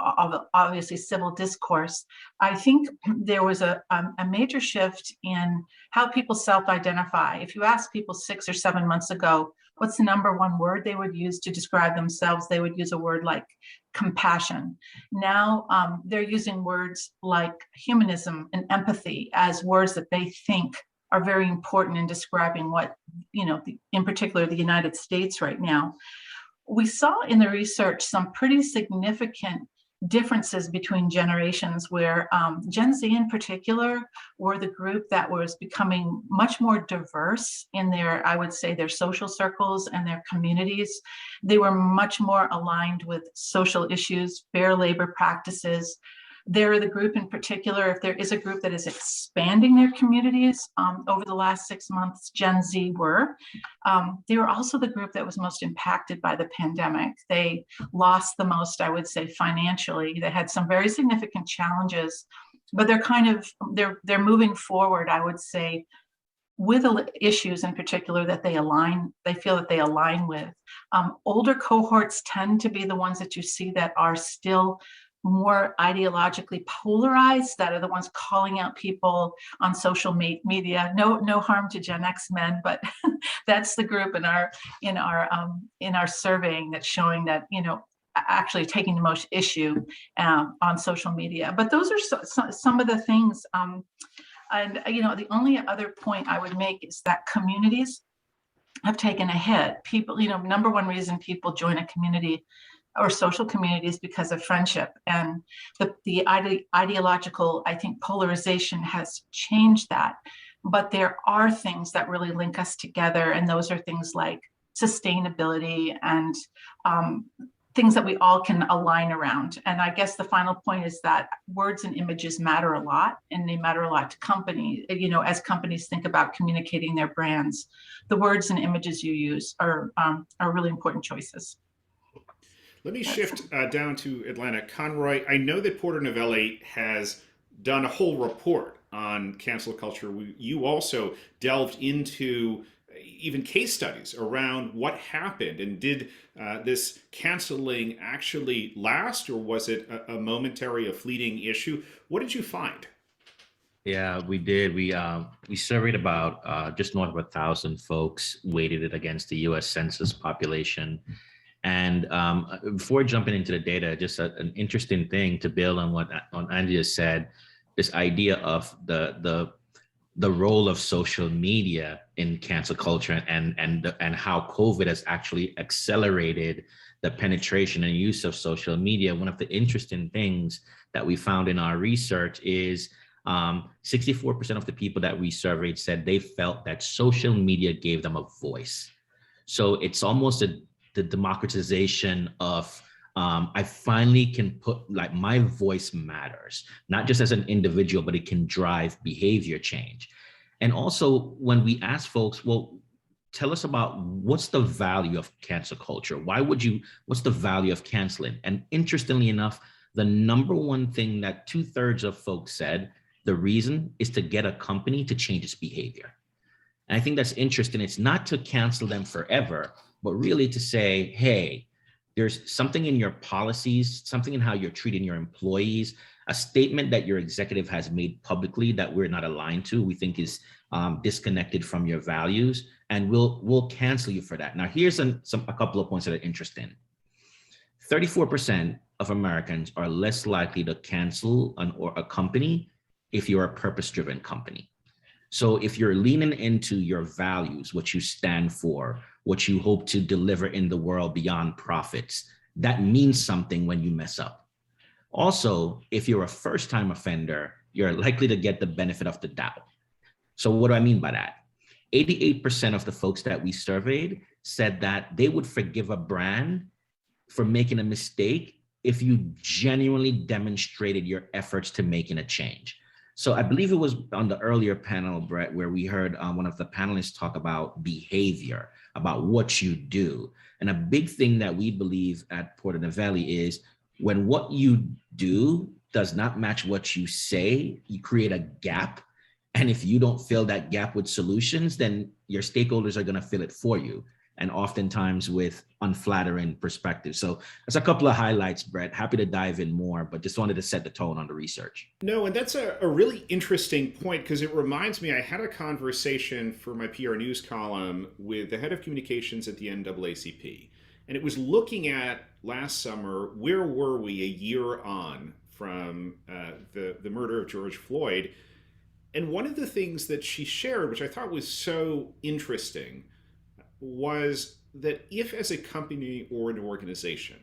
Speaker 7: obviously civil discourse, I think there was a major shift in how people self-identify. If you ask people 6 or 7 months ago, what's the number one word they would use to describe themselves, they would use a word like compassion. Now they're using words like humanism and empathy as words that they think are very important in describing what, in particular, the United States right now. We saw in the research some pretty significant differences between generations where Gen Z in particular were the group that was becoming much more diverse in their, I would say, their social circles and their communities. They were much more aligned with social issues, fair labor practices. They're the group in particular, if there is a group that is expanding their communities over the last 6 months, Gen Z were. They were also the group that was most impacted by the pandemic. They lost the most, I would say, financially. They had some very significant challenges, but they're moving forward, I would say, with issues in particular that they feel that they align with. Older cohorts tend to be the ones that you see that are still more ideologically polarized, that are the ones calling out people on social media. No harm to Gen X men, but that's the group in our surveying that's showing that, actually taking the most issue on social media. But those are some of the things. And the only other point I would make is that communities have taken a hit. People, number one reason people join a community or social communities because of friendship, and the ideological, I think, polarization has changed that. But there are things that really link us together, and those are things like sustainability and things that we all can align around. And I guess the final point is that words and images matter a lot, and they matter a lot to companies. As companies think about communicating their brands, the words and images you use are really important choices.
Speaker 1: Let me shift down to Atlanta. Conroy, I know that Porter Novelli has done a whole report on cancel culture. You also delved into even case studies around what happened, and did this canceling actually last, or was it a momentary, a fleeting issue? What did you find?
Speaker 8: Yeah, we did. We surveyed about just north of 1,000 folks, weighted it against the U.S. Census population. And before jumping into the data, just an interesting thing to build on what Andrea said, this idea of the role of social media in cancel culture, and how COVID has actually accelerated the penetration and use of social media. One of the interesting things that we found in our research is 64% of the people that we surveyed said they felt that social media gave them a voice. So it's almost the democratization of I finally can put, like, my voice matters, not just as an individual, but it can drive behavior change. And also, when we ask folks, well, tell us about what's the value of cancel culture? What's the value of canceling? And interestingly enough, the number one thing that 2/3 of folks said, the reason is to get a company to change its behavior. And I think that's interesting. It's not to cancel them forever, but really to say, hey, there's something in your policies, something in how you're treating your employees, a statement that your executive has made publicly that we're not aligned to, we think is disconnected from your values, and we'll cancel you for that. Now, here's a couple of points that are interesting. 34% of Americans are less likely to cancel a company if you're a purpose-driven company. So if you're leaning into your values, what you stand for, what you hope to deliver in the world beyond profits, that means something when you mess up. Also, if you're a first-time offender, you're likely to get the benefit of the doubt. So what do I mean by that? 88% of the folks that we surveyed said that they would forgive a brand for making a mistake if you genuinely demonstrated your efforts to making a change. So I believe it was on the earlier panel, Brett, where we heard one of the panelists talk about behavior, about what you do. And a big thing that we believe at Porter Novelli is when what you do does not match what you say, you create a gap. And if you don't fill that gap with solutions, then your stakeholders are going to fill it for you, and oftentimes with unflattering perspectives. So that's a couple of highlights, Brett. Happy to dive in more, but just wanted to set the tone on the research.
Speaker 1: No, and that's a really interesting point, because it reminds me, I had a conversation for my PR News column with the head of communications at the NAACP. And it was looking at last summer, where were we a year on from the murder of George Floyd? And one of the things that she shared, which I thought was so interesting, was that if as a company or an organization,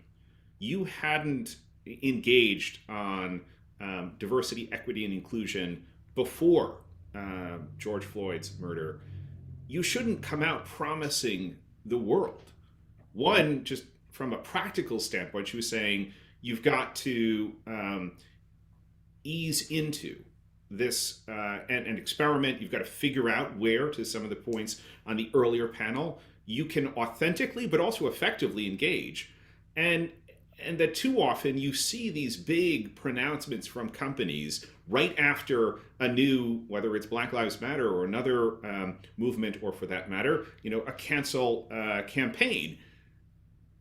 Speaker 1: you hadn't engaged on diversity, equity, and inclusion before George Floyd's murder, you shouldn't come out promising the world. One, just from a practical standpoint, she was saying you've got to ease into this and experiment. You've got to figure out where, to some of the points on the earlier panel, you can authentically but also effectively engage. And that too often you see these big pronouncements from companies right after a new, whether it's Black Lives Matter or another movement, or for that matter, a cancel campaign.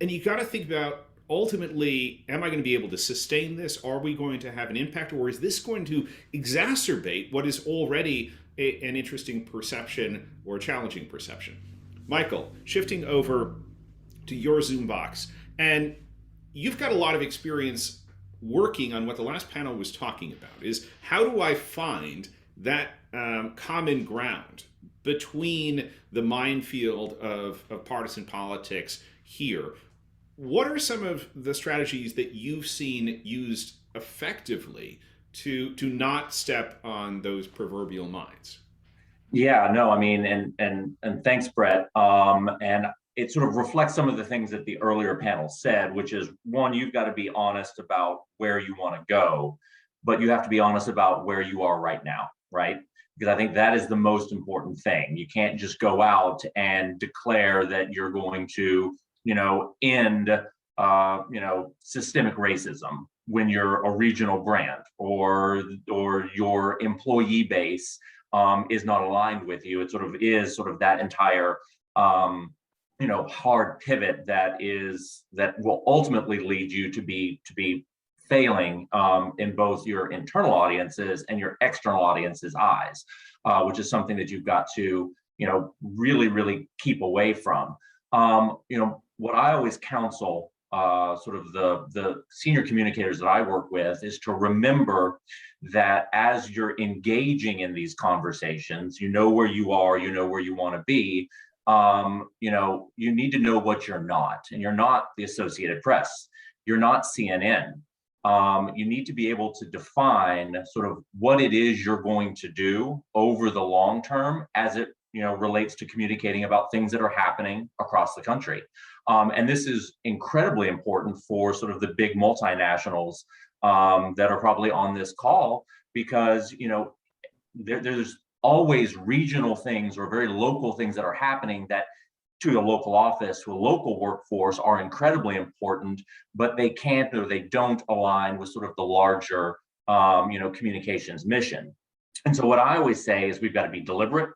Speaker 1: And you got to think about, ultimately, am I going to be able to sustain this? Are we going to have an impact, or is this going to exacerbate what is already an interesting perception or a challenging perception? Michael, shifting over to your Zoom box, and you've got a lot of experience working on what the last panel was talking about, is how do I find that common ground between the minefield of partisan politics here? What are some of the strategies that you've seen used effectively to not step on those proverbial mines?
Speaker 9: Yeah, no, I mean, and thanks, Brett. And it sort of reflects some of the things that the earlier panel said, which is, one, you've got to be honest about where you want to go, but you have to be honest about where you are right now, right? Because I think that is the most important thing. You can't just go out and declare that you're going to, end, systemic racism when you're a regional brand, or your employee base is not aligned with you. It sort of is that entire hard pivot that will ultimately lead you to be failing in both your internal audiences and your external audience's eyes, which is something that you've got to really, really keep away from. What I always counsel sort of the senior communicators that I work with is to remember that as you're engaging in these conversations, you know where you are, you know where you want to be. You need to know what you're not, and you're not the Associated Press. You're not CNN. You need to be able to define sort of what it is you're going to do over the long term as it relates to communicating about things that are happening across the country. And this is incredibly important for sort of the big multinationals that are probably on this call, because there's always regional things or very local things that are happening that to a local office, to a local workforce, are incredibly important, but they can't or they don't align with sort of the larger communications mission. And so what I always say is we've got to be deliberate,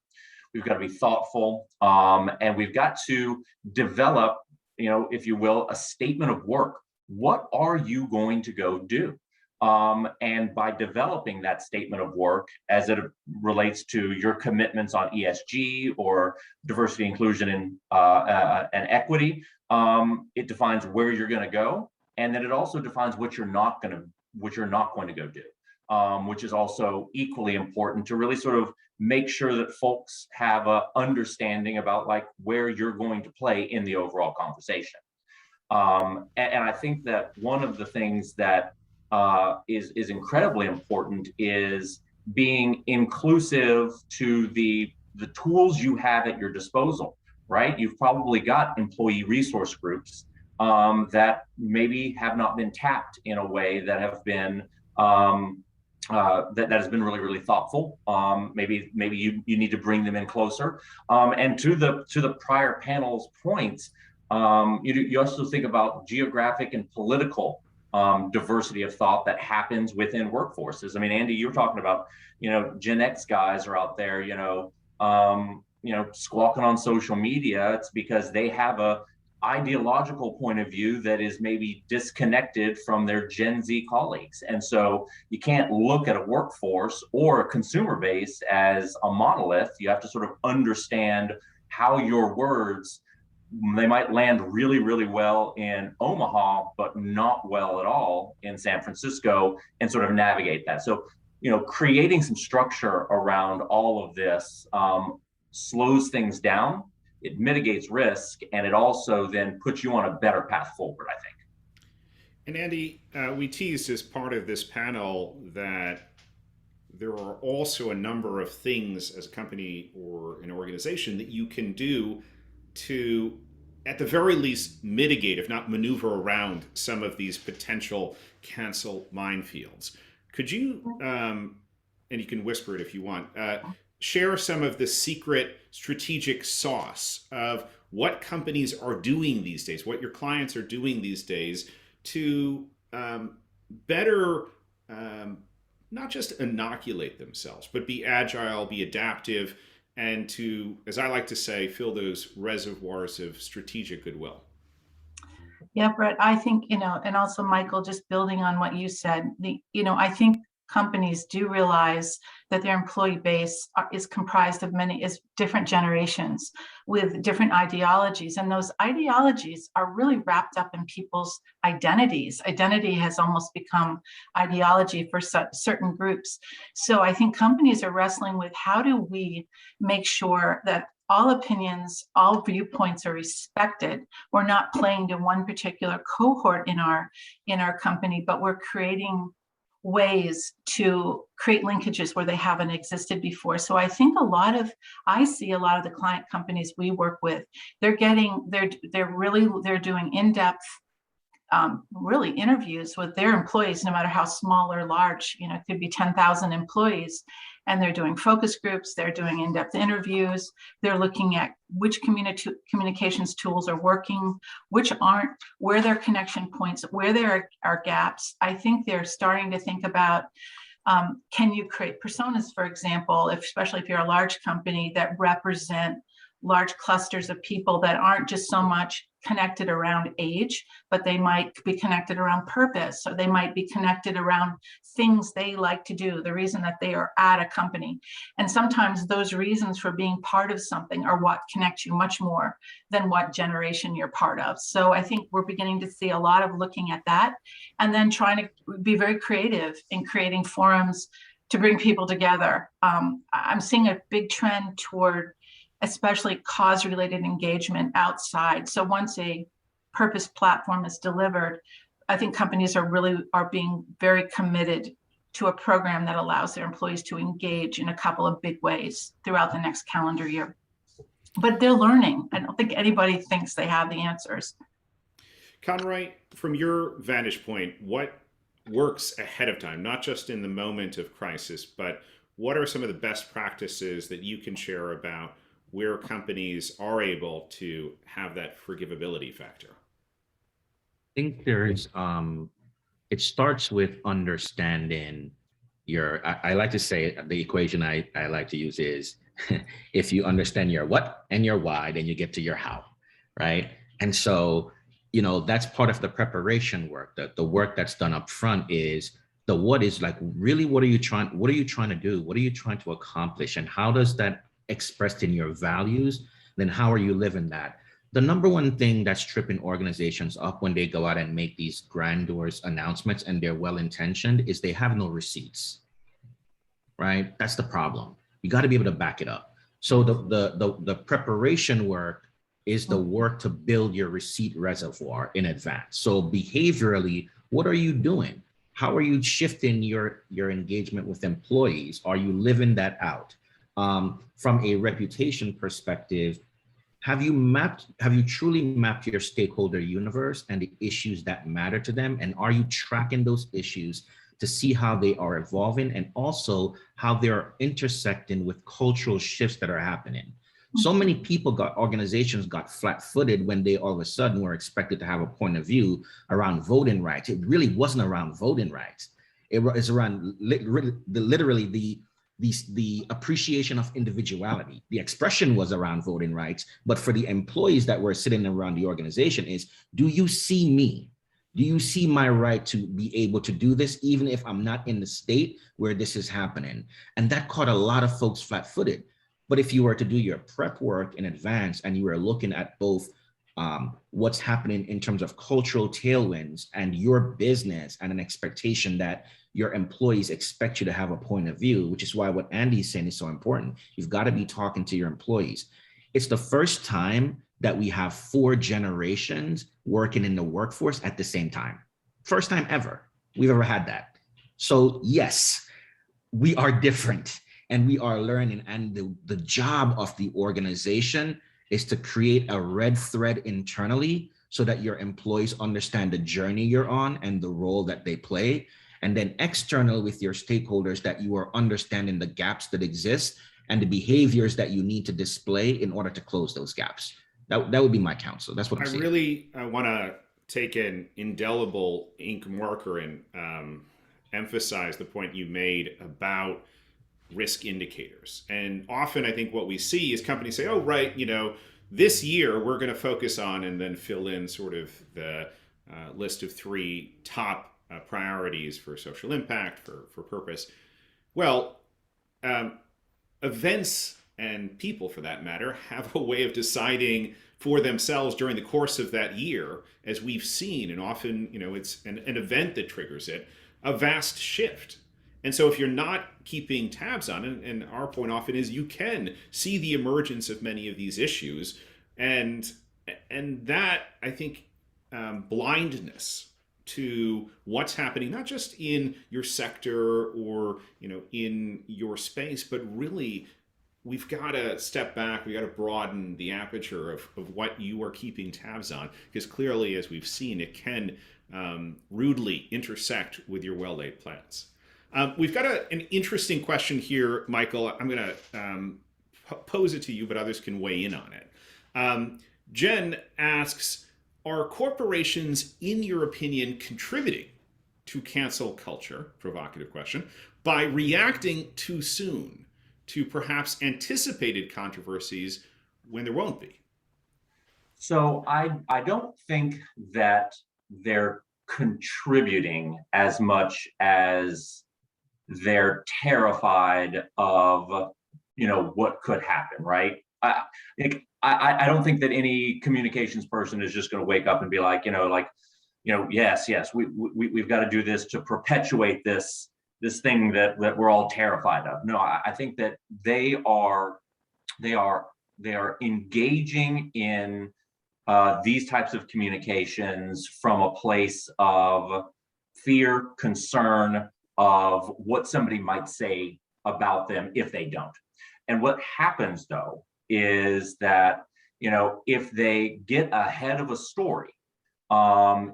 Speaker 9: we've got to be thoughtful, and we've got to develop, if you will, a statement of work. What are you going to go do? And by developing that statement of work as it relates to your commitments on ESG or diversity, inclusion, and equity, it defines where you're going to go, and then it also defines what you're not going to go do, which is also equally important to really sort of make sure that folks have a understanding about like where you're going to play in the overall conversation. And I think that one of the things that is incredibly important is being inclusive to the tools you have at your disposal, right? You've probably got employee resource groups that maybe have not been tapped in a way that have been that has been really, really thoughtful. Maybe you need to bring them in closer. And to the prior panel's points, you also think about geographic and political diversity of thought that happens within workforces. I mean, Andy, you were talking about, Gen X guys are out there, squawking on social media. It's because they have a ideological point of view that is maybe disconnected from their Gen Z colleagues. And so you can't look at a workforce or a consumer base as a monolith. You have to sort of understand how your words, they might land really, really well in Omaha, but not well at all in San Francisco, and sort of navigate that. So, creating some structure around all of this slows things down, it mitigates risk, and it also then puts you on a better path forward, I think.
Speaker 1: And Andy, we teased as part of this panel that there are also a number of things as a company or an organization that you can do to, at the very least, mitigate, if not maneuver around some of these potential cancel minefields. Could you, and you can whisper it if you want, share some of the secret strategic sauce of what companies are doing these days, what your clients are doing these days to better not just inoculate themselves, but be agile, be adaptive, and to, as I like to say, fill those reservoirs of strategic goodwill?
Speaker 7: Yeah, Brett, I think, and also Michael, just building on what you said, I think companies do realize that their employee base is comprised of is different generations with different ideologies. And those ideologies are really wrapped up in people's identities. Identity has almost become ideology for certain groups. So I think companies are wrestling with how do we make sure that all opinions, all viewpoints are respected. We're not playing to one particular cohort in our company, but we're creating ways to create linkages where they haven't existed before. So I think I see a lot of the client companies we work with, they're doing in-depth really interviews with their employees, no matter how small or large, it could be 10,000 employees. And they're doing focus groups, they're doing in-depth interviews, they're looking at which communications tools are working, which aren't, where there are connection points, where there are gaps. I think they're starting to think about, can you create personas, for example, especially if you're a large company, that represent large clusters of people that aren't just so much connected around age, but they might be connected around purpose, or they might be connected around things they like to do, the reason that they are at a company. And sometimes those reasons for being part of something are what connect you much more than what generation you're part of. So I think we're beginning to see a lot of looking at that, and then trying to be very creative in creating forums to bring people together. I'm seeing a big trend toward especially cause-related engagement outside. So once a purpose platform is delivered, I think companies are being very committed to a program that allows their employees to engage in a couple of big ways throughout the next calendar year. But they're learning. I don't think anybody thinks they have the answers.
Speaker 1: Conroy, from your vantage point, what works ahead of time, not just in the moment of crisis, but what are some of the best practices that you can share about where companies are able to have that forgivability factor?
Speaker 8: I think it starts with understanding I like to say the equation I like to use is if you understand your what and your why, then you get to your how, right? And so, that's part of the preparation work. The work that's done up front is the what is like, really, what are you trying to do? What are you trying to accomplish? And how does that expressed in your values? Then how are you living that? The number one thing that's tripping organizations up when they go out and make these grandiose announcements, and they're well-intentioned, is they have no receipts, right? That's the problem. You got to be able to back it up. So the preparation work is the work to build your receipt reservoir in advance. So behaviorally, what are you doing? How are you shifting your engagement with employees? Are you living that out? From a reputation perspective, have you truly mapped your stakeholder universe and the issues that matter to them? And are you tracking those issues to see how they are evolving and also how they're intersecting with cultural shifts that are happening? So many organizations got flat-footed when they all of a sudden were expected to have a point of view around voting rights. It really wasn't around voting rights. It was around literally the appreciation of individuality. The expression was around voting rights, but for the employees that were sitting around the organization is, do you see me? Do you see my right to be able to do this, even if I'm not in the state where this is happening? And that caught a lot of folks flat-footed. But if you were to do your prep work in advance and you were looking at both what's happening in terms of cultural tailwinds and your business and an expectation that your employees expect you to have a point of view, which is why what Andy's saying is so important. You've got to be talking to your employees. It's the first time that we have 4 generations working in the workforce at the same time. First time ever we've ever had that. So yes, we are different and we are learning. And the job of the organization is to create a red thread internally so that your employees understand the journey you're on and the role that they play. And then external with your stakeholders, that you are understanding the gaps that exist and the behaviors that you need to display in order to close those gaps. That would be my counsel. That's what I'm saying.
Speaker 1: I really want to take an indelible ink marker and emphasize the point you made about risk indicators. And often I think what we see is companies say, oh, right, this year we're going to focus on, and then fill in sort of the list of 3 top priorities for social impact, for purpose. Well, events and people, for that matter, have a way of deciding for themselves during the course of that year, as we've seen, and often, it's an event that triggers it, a vast shift. And so if you're not keeping tabs on it, and our point often is you can see the emergence of many of these issues, and that, I think, blindness to what's happening, not just in your sector or in your space, but really we've got to step back. We got to broaden the aperture of what you are keeping tabs on, because clearly, as we've seen, it can rudely intersect with your well-laid plans. We've got an interesting question here, Michael. I'm going to pose it to you, but others can weigh in on it. Jen asks, are corporations, in your opinion, contributing to cancel culture, provocative question, by reacting too soon to perhaps anticipated controversies when there won't be?
Speaker 9: So I don't think that they're contributing as much as they're terrified of, what could happen, right? I don't think that any communications person is just going to wake up and be like, yes, we've got to do this to perpetuate this thing that we're all terrified of. No, I think that they are engaging in these types of communications from a place of fear, concern of what somebody might say about them if they don't. And what happens, though, is that, if they get ahead of a story,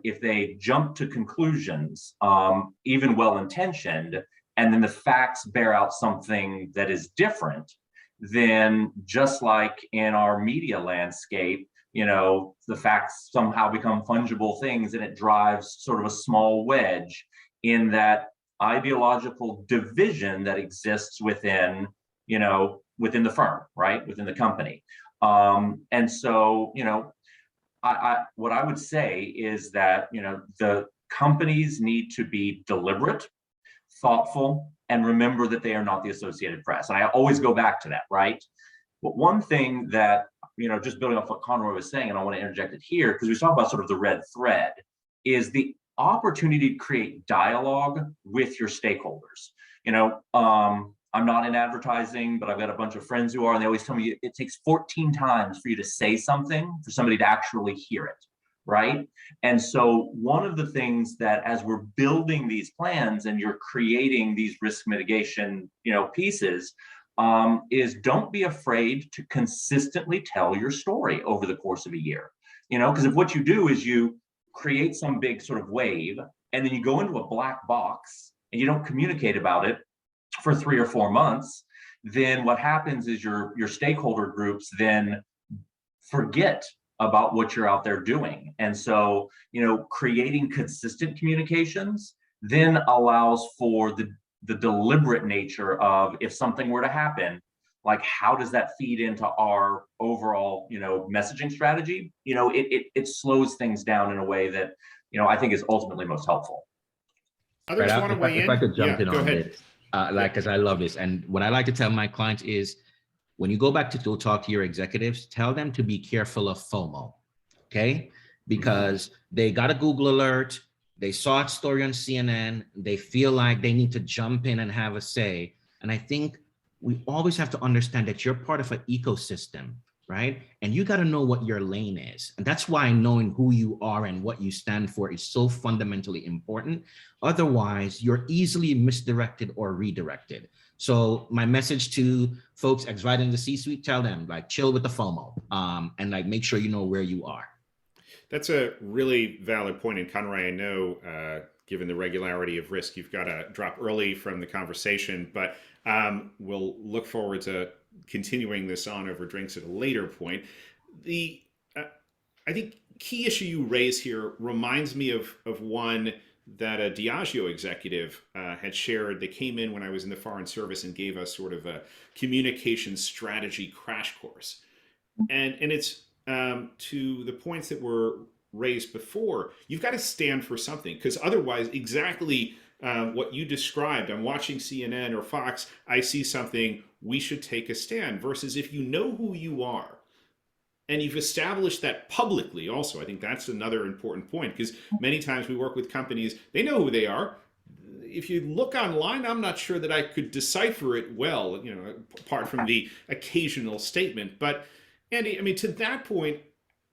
Speaker 9: if they jump to conclusions, even well-intentioned, and then the facts bear out something that is different, then just like in our media landscape, the facts somehow become fungible things, and it drives sort of a small wedge in that ideological division that exists within the firm, right? Within the company. And so, what I would say is that, the companies need to be deliberate, thoughtful, and remember that they are not the Associated Press. And I always go back to that, right? But one thing that, just building off what Conroy was saying, and I want to interject it here, because we talk about sort of the red thread, is the opportunity to create dialogue with your stakeholders. I'm not in advertising, but I've got a bunch of friends who are, and they always tell me it takes 14 times for you to say something for somebody to actually hear it, right? And so one of the things that, as we're building these plans and you're creating these risk mitigation, pieces, is don't be afraid to consistently tell your story over the course of a year. Because if what you do is you create some big sort of wave, and then you go into a black box and you don't communicate about it for 3 or 4 months, then what happens is your stakeholder groups then forget about what you're out there doing. And so, creating consistent communications then allows for the deliberate nature of, if something were to happen, like, how does that feed into our overall, messaging strategy? It slows things down in a way that, I think is ultimately most helpful.
Speaker 1: Others want to weigh in?
Speaker 8: If I could jump in
Speaker 1: go
Speaker 8: on
Speaker 1: ahead.
Speaker 8: this, because I love this. And what I like to tell my clients is, when you go back to go talk to your executives, tell them to be careful of FOMO, okay? Because they got a Google alert, they saw a story on CNN, they feel like they need to jump in and have a say. And I think we always have to understand that you're part of an ecosystem. right? And you got to know what your lane is. And that's why knowing who you are and what you stand for is so fundamentally important. Otherwise, you're easily misdirected or redirected. So my message to folks right in the C-suite, tell them, like, chill with the FOMO, and like make sure you know where you are.
Speaker 1: That's a really valid point. And Conroy, I know, given the regularity of risk, you've got to drop early from the conversation, but we'll look forward to continuing this on over drinks at a later point. I think key issue you raise here reminds me of one that a Diageo executive had shared. They came in when I was in the Foreign Service and gave us sort of a communication strategy crash course. And it's to the points that were raised before, you've got to stand for something, because otherwise, exactly what you described, I'm watching CNN or Fox, I see something, we should take a stand, versus if you know who you are and you've established that publicly also. I think that's another important point, because many times we work with companies, they know who they are. If you look online, I'm not sure that I could decipher it well, you know, apart from the occasional statement. But Andy, I mean, to that point,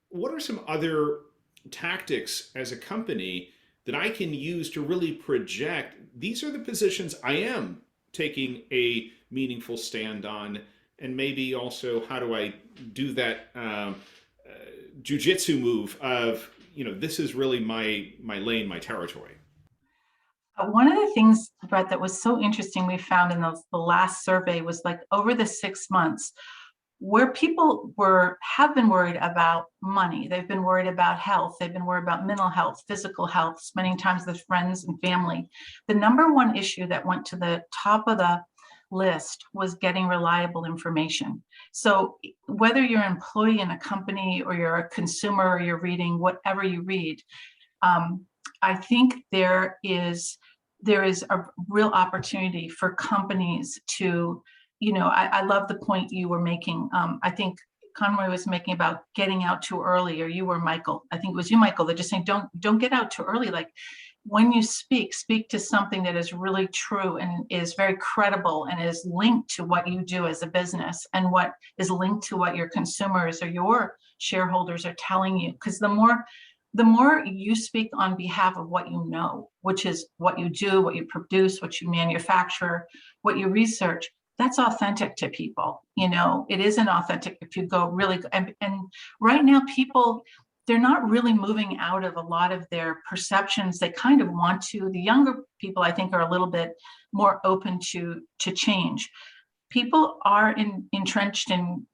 Speaker 1: what are some other tactics as a company that I can use to really project, these are the positions I am taking a meaningful stand on, and maybe also how do I do that jujitsu move of, you know, this is really my lane, my territory.
Speaker 7: One of the things, Brett, that was so interesting we found in the last survey was, like, over the 6 months, where people have been worried about money, they've been worried about health, they've been worried about mental health, physical health, spending time with friends and family. The number one issue that went to the top of the list was getting reliable information. So whether you're an employee in a company or you're a consumer or you're reading whatever you read, I think there is a real opportunity for companies to, you know, I love the point you were making. I think Conroy was making about getting out too early, or you were, Michael. I think it was you, Michael, that just saying, don't get out too early. Like, when you speak to something that is really true and is very credible and is linked to what you do as a business, and what is linked to what your consumers or your shareholders are telling you. Because the more you speak on behalf of what you know, which is what you do, what you produce, what you manufacture, what you research, that's authentic to people. You know, it isn't authentic if you go really, and right now people, they're not really moving out of a lot of their perceptions. They kind of want to. The younger people, I think, are a little bit more open to change. People are entrenched in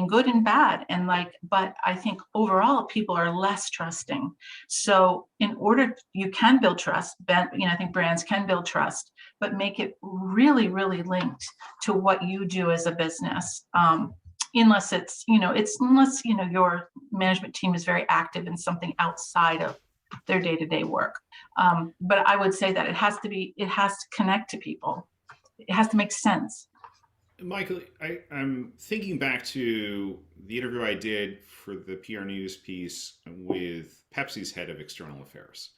Speaker 7: good and bad, and but I think overall people are less trusting. So in order, you can build trust, I think brands can build trust, but make it really, really linked to what you do as a business. Unless your management team is very active in something outside of their day-to-day work. But I would say that it has to connect to people. It has to make sense.
Speaker 1: Michael, I'm thinking back to the interview I did for the PR News piece with Pepsi's head of external affairs.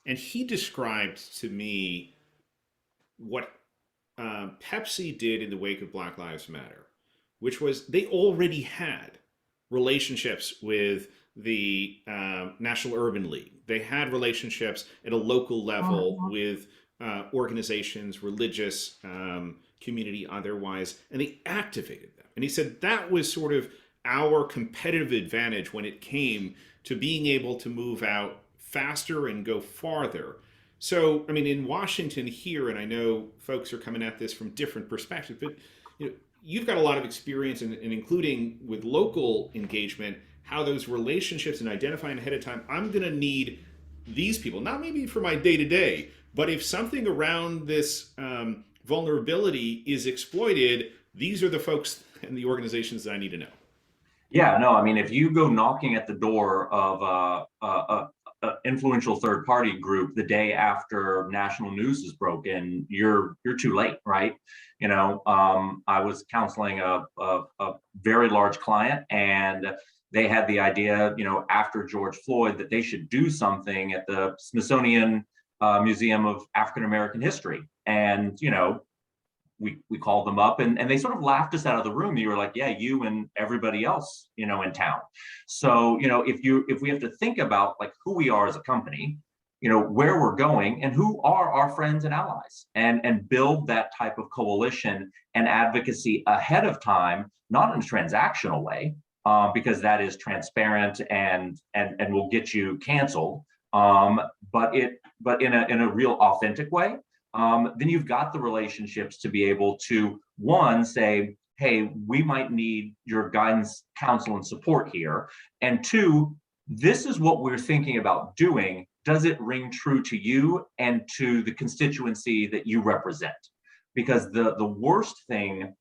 Speaker 1: And he described to me what Pepsi did in the wake of Black Lives Matter, which was they already had relationships with the National Urban League. They had relationships at a local level with organizations, religious, community, otherwise, and they activated them. And he said that was sort of our competitive advantage when it came to being able to move out faster and go farther. So, I mean, in Washington here, and I know folks are coming at this from different perspectives, but you've got a lot of experience in including with local engagement, how those relationships and identifying ahead of time, I'm going to need these people, not maybe for my day-to-day, but if something around this vulnerability is exploited, these are the folks and the organizations that I need to know.
Speaker 9: Yeah, no, I mean, if you go knocking at the door of a influential third party group the day after national news is broken, you're too late, right? You know, I was counseling a very large client, and they had the idea, you know, after George Floyd, that they should do something at the Smithsonian Museum of African American History. And, you know, we called them up, and they sort of laughed us out of the room. You were like, yeah, you and everybody else, in town. So, if we have to think about like who we are as a company, where we're going and who are our friends and allies, and build that type of coalition and advocacy ahead of time, not in a transactional way, because that is transparent and will get you canceled, but in a real authentic way. Then you've got the relationships to be able to, one, say, hey, we might need your guidance, counsel, and support here. And two, this is what we're thinking about doing. Does it ring true to you and to the constituency that you represent? Because the worst thing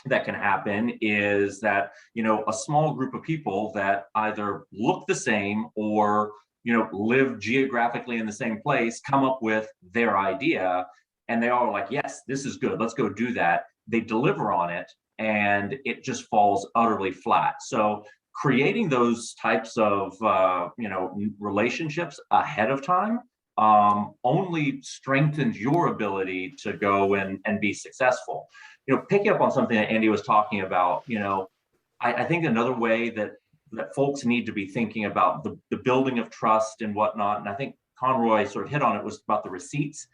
Speaker 9: that can happen is that, a small group of people that either look the same or live geographically in the same place, come up with their idea, and they all are like, yes, this is good, let's go do that. They deliver on it, and it just falls utterly flat. So creating those types of relationships ahead of time only strengthens your ability to go and be successful. Picking up on something that Andy was talking about, I think another way that folks need to be thinking about the building of trust and whatnot, and I think Conroy sort of hit on it, was about the receipts.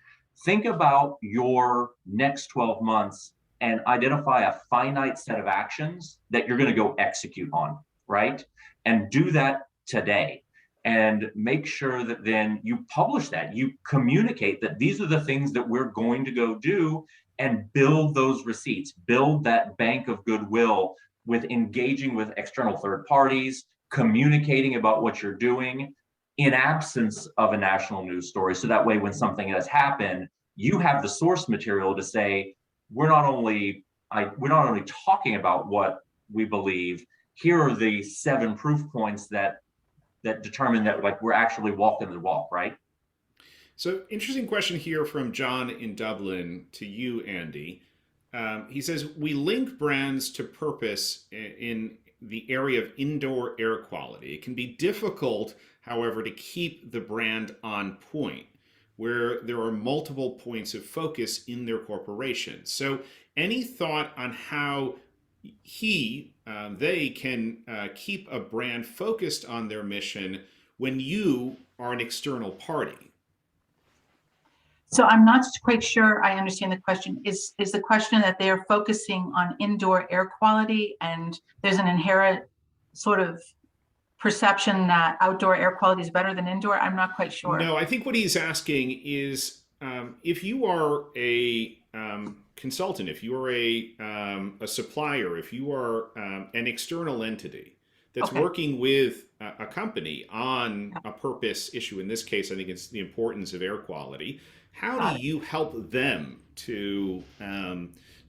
Speaker 9: Think about your next 12 months and identify a finite set of actions that you're going to go execute on, right? And do that today. And make sure that then you publish that, you communicate that these are the things that we're going to go do, and build those receipts, build that bank of goodwill with engaging with external third parties, communicating about what you're doing in absence of a national news story. So that way, when something has happened, you have the source material to say, we're not only talking about what we believe, here are the 7 proof points that determine that like we're actually walking the walk, right?
Speaker 1: So, interesting question here from John in Dublin to you, Andy. He says, we link brands to purpose in the area of indoor air quality. It can be difficult, however, to keep the brand on point where there are multiple points of focus in their corporation. So any thought on how they can keep a brand focused on their mission when you are an external party?
Speaker 7: So I'm not quite sure I understand the question. Is the question that they are focusing on indoor air quality and there's an inherent sort of perception that outdoor air quality is better than indoor? I'm not quite sure.
Speaker 1: No, I think what he's asking is if you are a consultant, if you are a supplier, if you are an external entity that's working with a company on a purpose issue, in this case, I think it's the importance of air quality. How do you help them to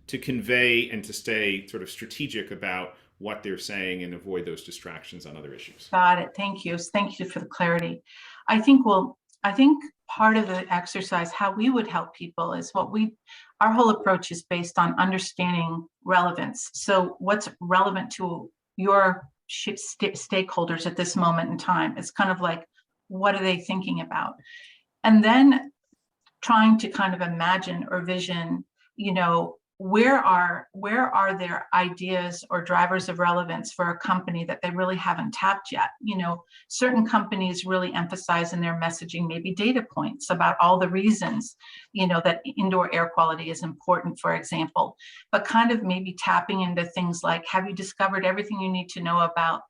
Speaker 1: convey and to stay sort of strategic about what they're saying and avoid those distractions on other issues?
Speaker 7: Got it. Thank you. Thank you for the clarity. I think part of the exercise, how we would help people is our whole approach is based on understanding relevance. So what's relevant to your stakeholders at this moment in time? It's kind of like, what are they thinking about? And then trying to kind of imagine or vision, where are their ideas or drivers of relevance for a company that they really haven't tapped yet? Certain companies really emphasize in their messaging maybe data points about all the reasons, that indoor air quality is important, for example, but kind of maybe tapping into things like, have you discovered everything you need to know about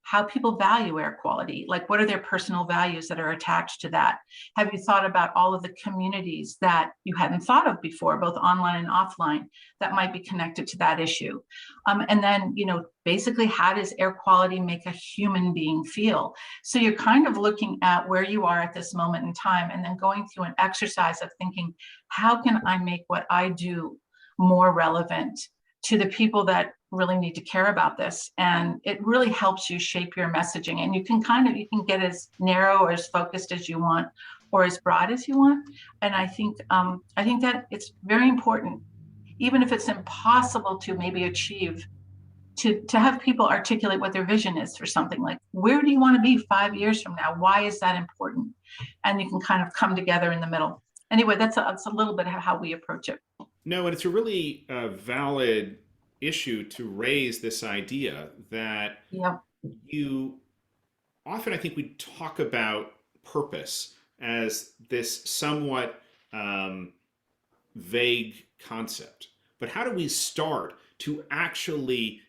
Speaker 7: how people value air quality? Like, what are their personal values that are attached to that? Have you thought about all of the communities that you hadn't thought of before, both online and offline, that might be connected to that issue? And then, basically, how does air quality make a human being feel? So you're kind of looking at where you are at this moment in time, and then going through an exercise of thinking, how can I make what I do more relevant to the people that really need to care about this? And it really helps you shape your messaging, and you can get as narrow or as focused as you want, or as broad as you want. And I think that it's very important, even if it's impossible to maybe achieve, to have people articulate what their vision is for something. Like, where do you want to be 5 years from now? Why is that important? And you can kind of come together in the middle. Anyway, that's a little bit of how we approach it.
Speaker 1: No, and it's a really valid issue to raise this idea that
Speaker 7: Yeah.
Speaker 1: you often, I think we talk about purpose as this somewhat vague concept. But how do we start to actually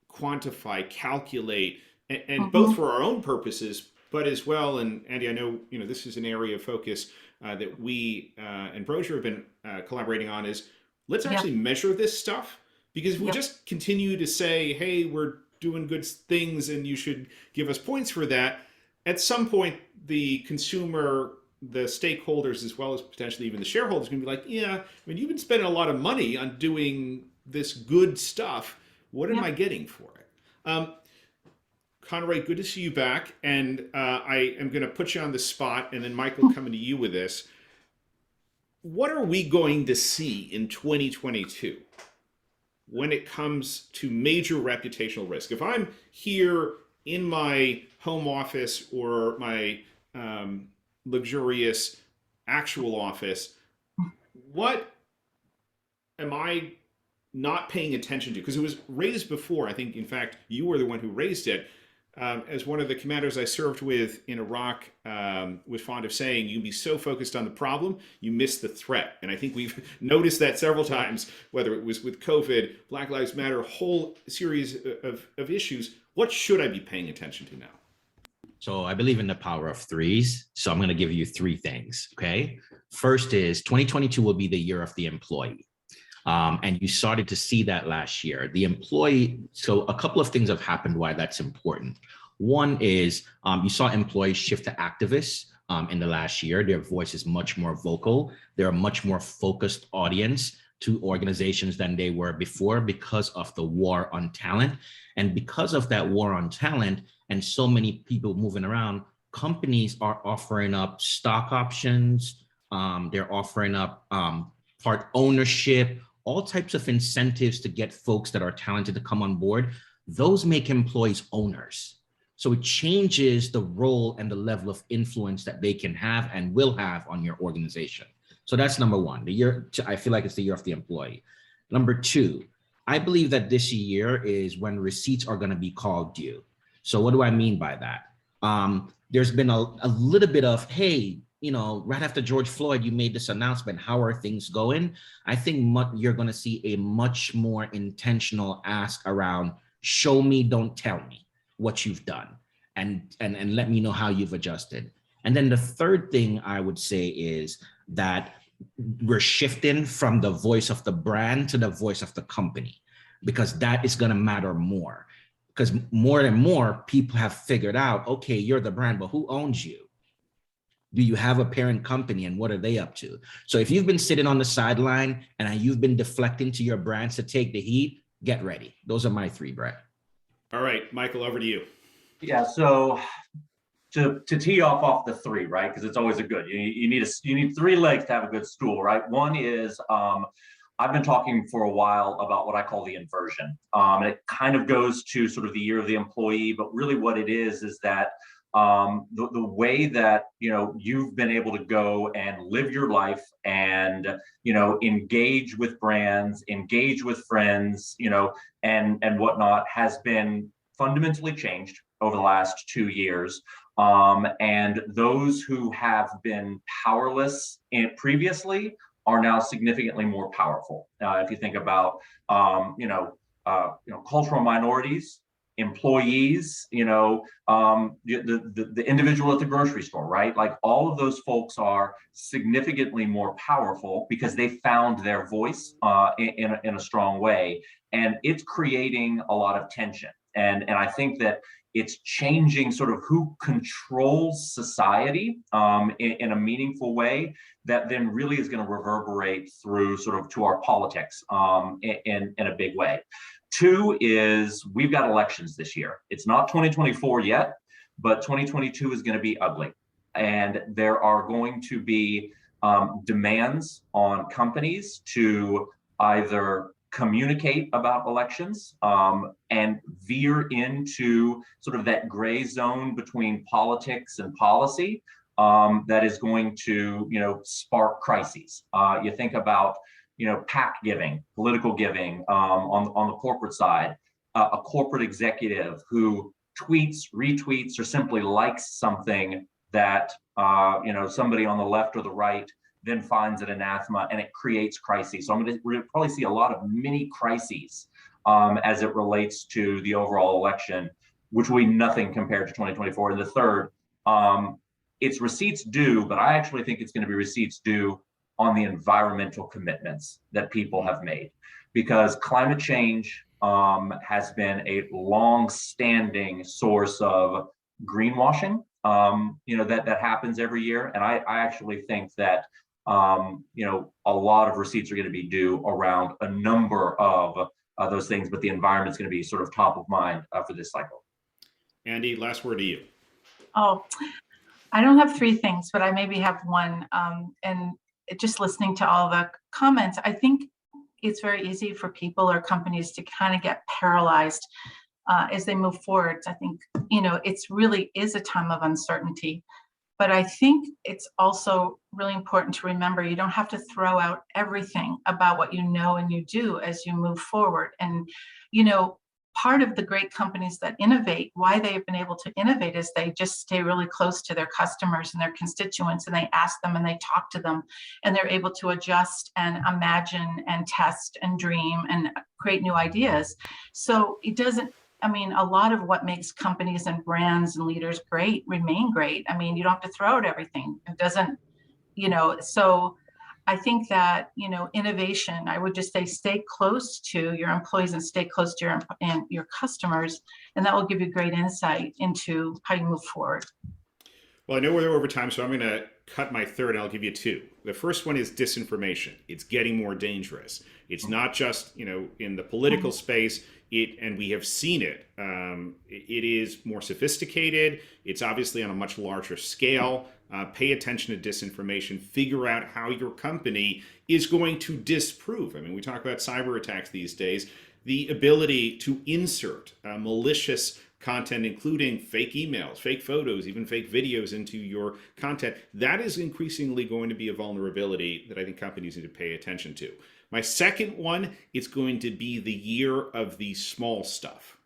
Speaker 1: quantify, calculate, and both for our own purposes, but as well, and Andy, I know this is an area of focus that we and Brozier have been collaborating on, is let's actually measure this stuff. Because if we just continue to say, hey, we're doing good things and you should give us points for that, at some point the consumer, the stakeholders, as well as potentially even the shareholders, are going to be like, yeah, I mean, you've been spending a lot of money on doing this good stuff. What am I getting for it? Conrad, good to see you back. And I am going to put you on the spot, and then Michael, coming to you with this. What are we going to see in 2022 when it comes to major reputational risk? If I'm here in my home office or my luxurious actual office, what am I not paying attention to? Because it was raised before. I think, in fact, you were the one who raised it. As one of the commanders I served with in Iraq was fond of saying, you can be so focused on the problem, you miss the threat. And I think we've noticed that several times, whether it was with COVID, Black Lives Matter, a whole series of issues. What should I be paying attention to now?
Speaker 8: So I believe in the power of threes. So I'm going to give you three things. Okay. First is 2022 will be the year of the employee. And you started to see that last year. The employee, so a couple of things have happened why that's important. One is you saw employees shift to activists in the last year. Their voice is much more vocal. They're a much more focused audience to organizations than they were before because of the war on talent. And because of that war on talent and so many people moving around, companies are offering up stock options. They're offering up part ownership, all types of incentives to get folks that are talented to come on board. Those make employees owners. So it changes the role and the level of influence that they can have and will have on your organization. So that's number one. I feel like it's the year of the employee. Number two, I believe that this year is when receipts are going to be called due. So what do I mean by that? There's been a little bit of, hey, right after George Floyd, you made this announcement. How are things going? I think you're going to see a much more intentional ask around show me, don't tell me what you've done and let me know how you've adjusted. And then the third thing I would say is that we're shifting from the voice of the brand to the voice of the company, because that is going to matter more. Because more and more people have figured out, okay, you're the brand, but who owns you? Do you have a parent company and what are they up to? So if you've been sitting on the sideline and you've been deflecting to your brands to take the heat, get ready. Those are my three, Brett.
Speaker 1: All right, Michael, over to you.
Speaker 9: Yeah, so to tee off the three, right? Because it's always a good, you need three legs to have a good stool, right? One is, I've been talking for a while about what I call the inversion. And it kind of goes to sort of the year of the employee, but really what it is that the way that you've been able to go and live your life and engage with brands, engage with friends, and whatnot has been fundamentally changed over the last 2 years. And those who have been powerless previously are now significantly more powerful. If you think about cultural minorities, employees, the individual at the grocery store, right? Like all of those folks are significantly more powerful because they found their voice in a strong way, and it's creating a lot of tension. And I think that it's changing sort of who controls society in a meaningful way that then really is going to reverberate through sort of to our politics in a big way. Two is we've got elections this year. It's not 2024 yet, but 2022 is going to be ugly. And there are going to be demands on companies to either communicate about elections and veer into sort of that gray zone between politics and policy that is going to, spark crises. You think about, PAC giving, political giving on the corporate side, a corporate executive who tweets, retweets, or simply likes something that somebody on the left or the right then finds it anathema, and it creates crises. So we're probably see a lot of mini crises as it relates to the overall election, which will be nothing compared to 2024. And the third, it's receipts due, but I actually think it's going to be receipts due on the environmental commitments that people have made, because climate change has been a long-standing source of greenwashing. That happens every year, and I actually think that a lot of receipts are going to be due around a number of those things, but the environment's going to be sort of top of mind for this cycle.
Speaker 1: Andy, last word to you.
Speaker 7: Oh, I don't have three things, but I maybe have one. And just listening to all the comments, I think it's very easy for people or companies to kind of get paralyzed as they move forward. I think, it's really is a time of uncertainty. But I think it's also really important to remember you don't have to throw out everything about what you know and you do as you move forward. And, part of the great companies that innovate, why they've been able to innovate is they just stay really close to their customers and their constituents, and they ask them and they talk to them, and they're able to adjust and imagine and test and dream and create new ideas. So it doesn't, a lot of what makes companies and brands and leaders great remain great. You don't have to throw out everything. It doesn't, so I think that, innovation, I would just say, stay close to your employees and stay close to your customers, and that will give you great insight into how you move forward.
Speaker 1: Well, I know we're over time, so I'm going to cut my third, and I'll give you two. The first one is disinformation. It's getting more dangerous. It's not just, in the political space, and we have seen it. It is more sophisticated. It's obviously on a much larger scale. Pay attention to disinformation. Figure out how your company is going to disprove. We talk about cyber attacks these days. The ability to insert malicious content, including fake emails, fake photos, even fake videos into your content, that is increasingly going to be a vulnerability that I think companies need to pay attention to. My second one, it's going to be the year of the small stuff.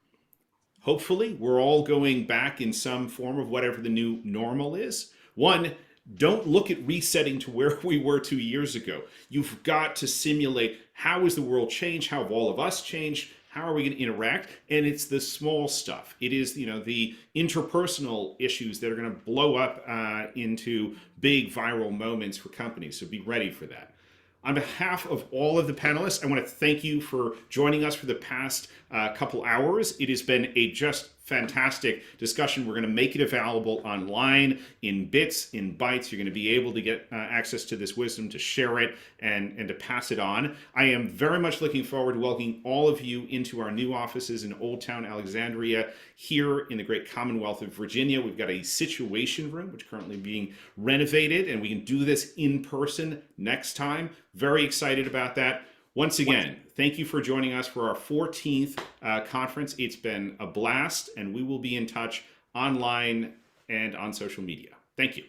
Speaker 1: Hopefully, we're all going back in some form of whatever the new normal is. One, don't look at resetting to where we were 2 years ago. You've got to simulate, how has the world changed? How have all of us changed? How are we going to interact? And it's the small stuff. It is, the interpersonal issues that are going to blow up into big viral moments for companies. So be ready for that. On behalf of all of the panelists, I want to thank you for joining us for the past couple hours. It has been a just fantastic discussion. We're going to make it available online in bits, in bytes. You're going to be able to get access to this wisdom, to share it, and to pass it on. I am very much looking forward to welcoming all of you into our new offices in Old Town Alexandria here in the great Commonwealth of Virginia. We've got a situation room, which is currently being renovated, and we can do this in person next time. Very excited about that. Once again, thank you for joining us for our 14th conference. It's been a blast, and we will be in touch online and on social media. Thank you.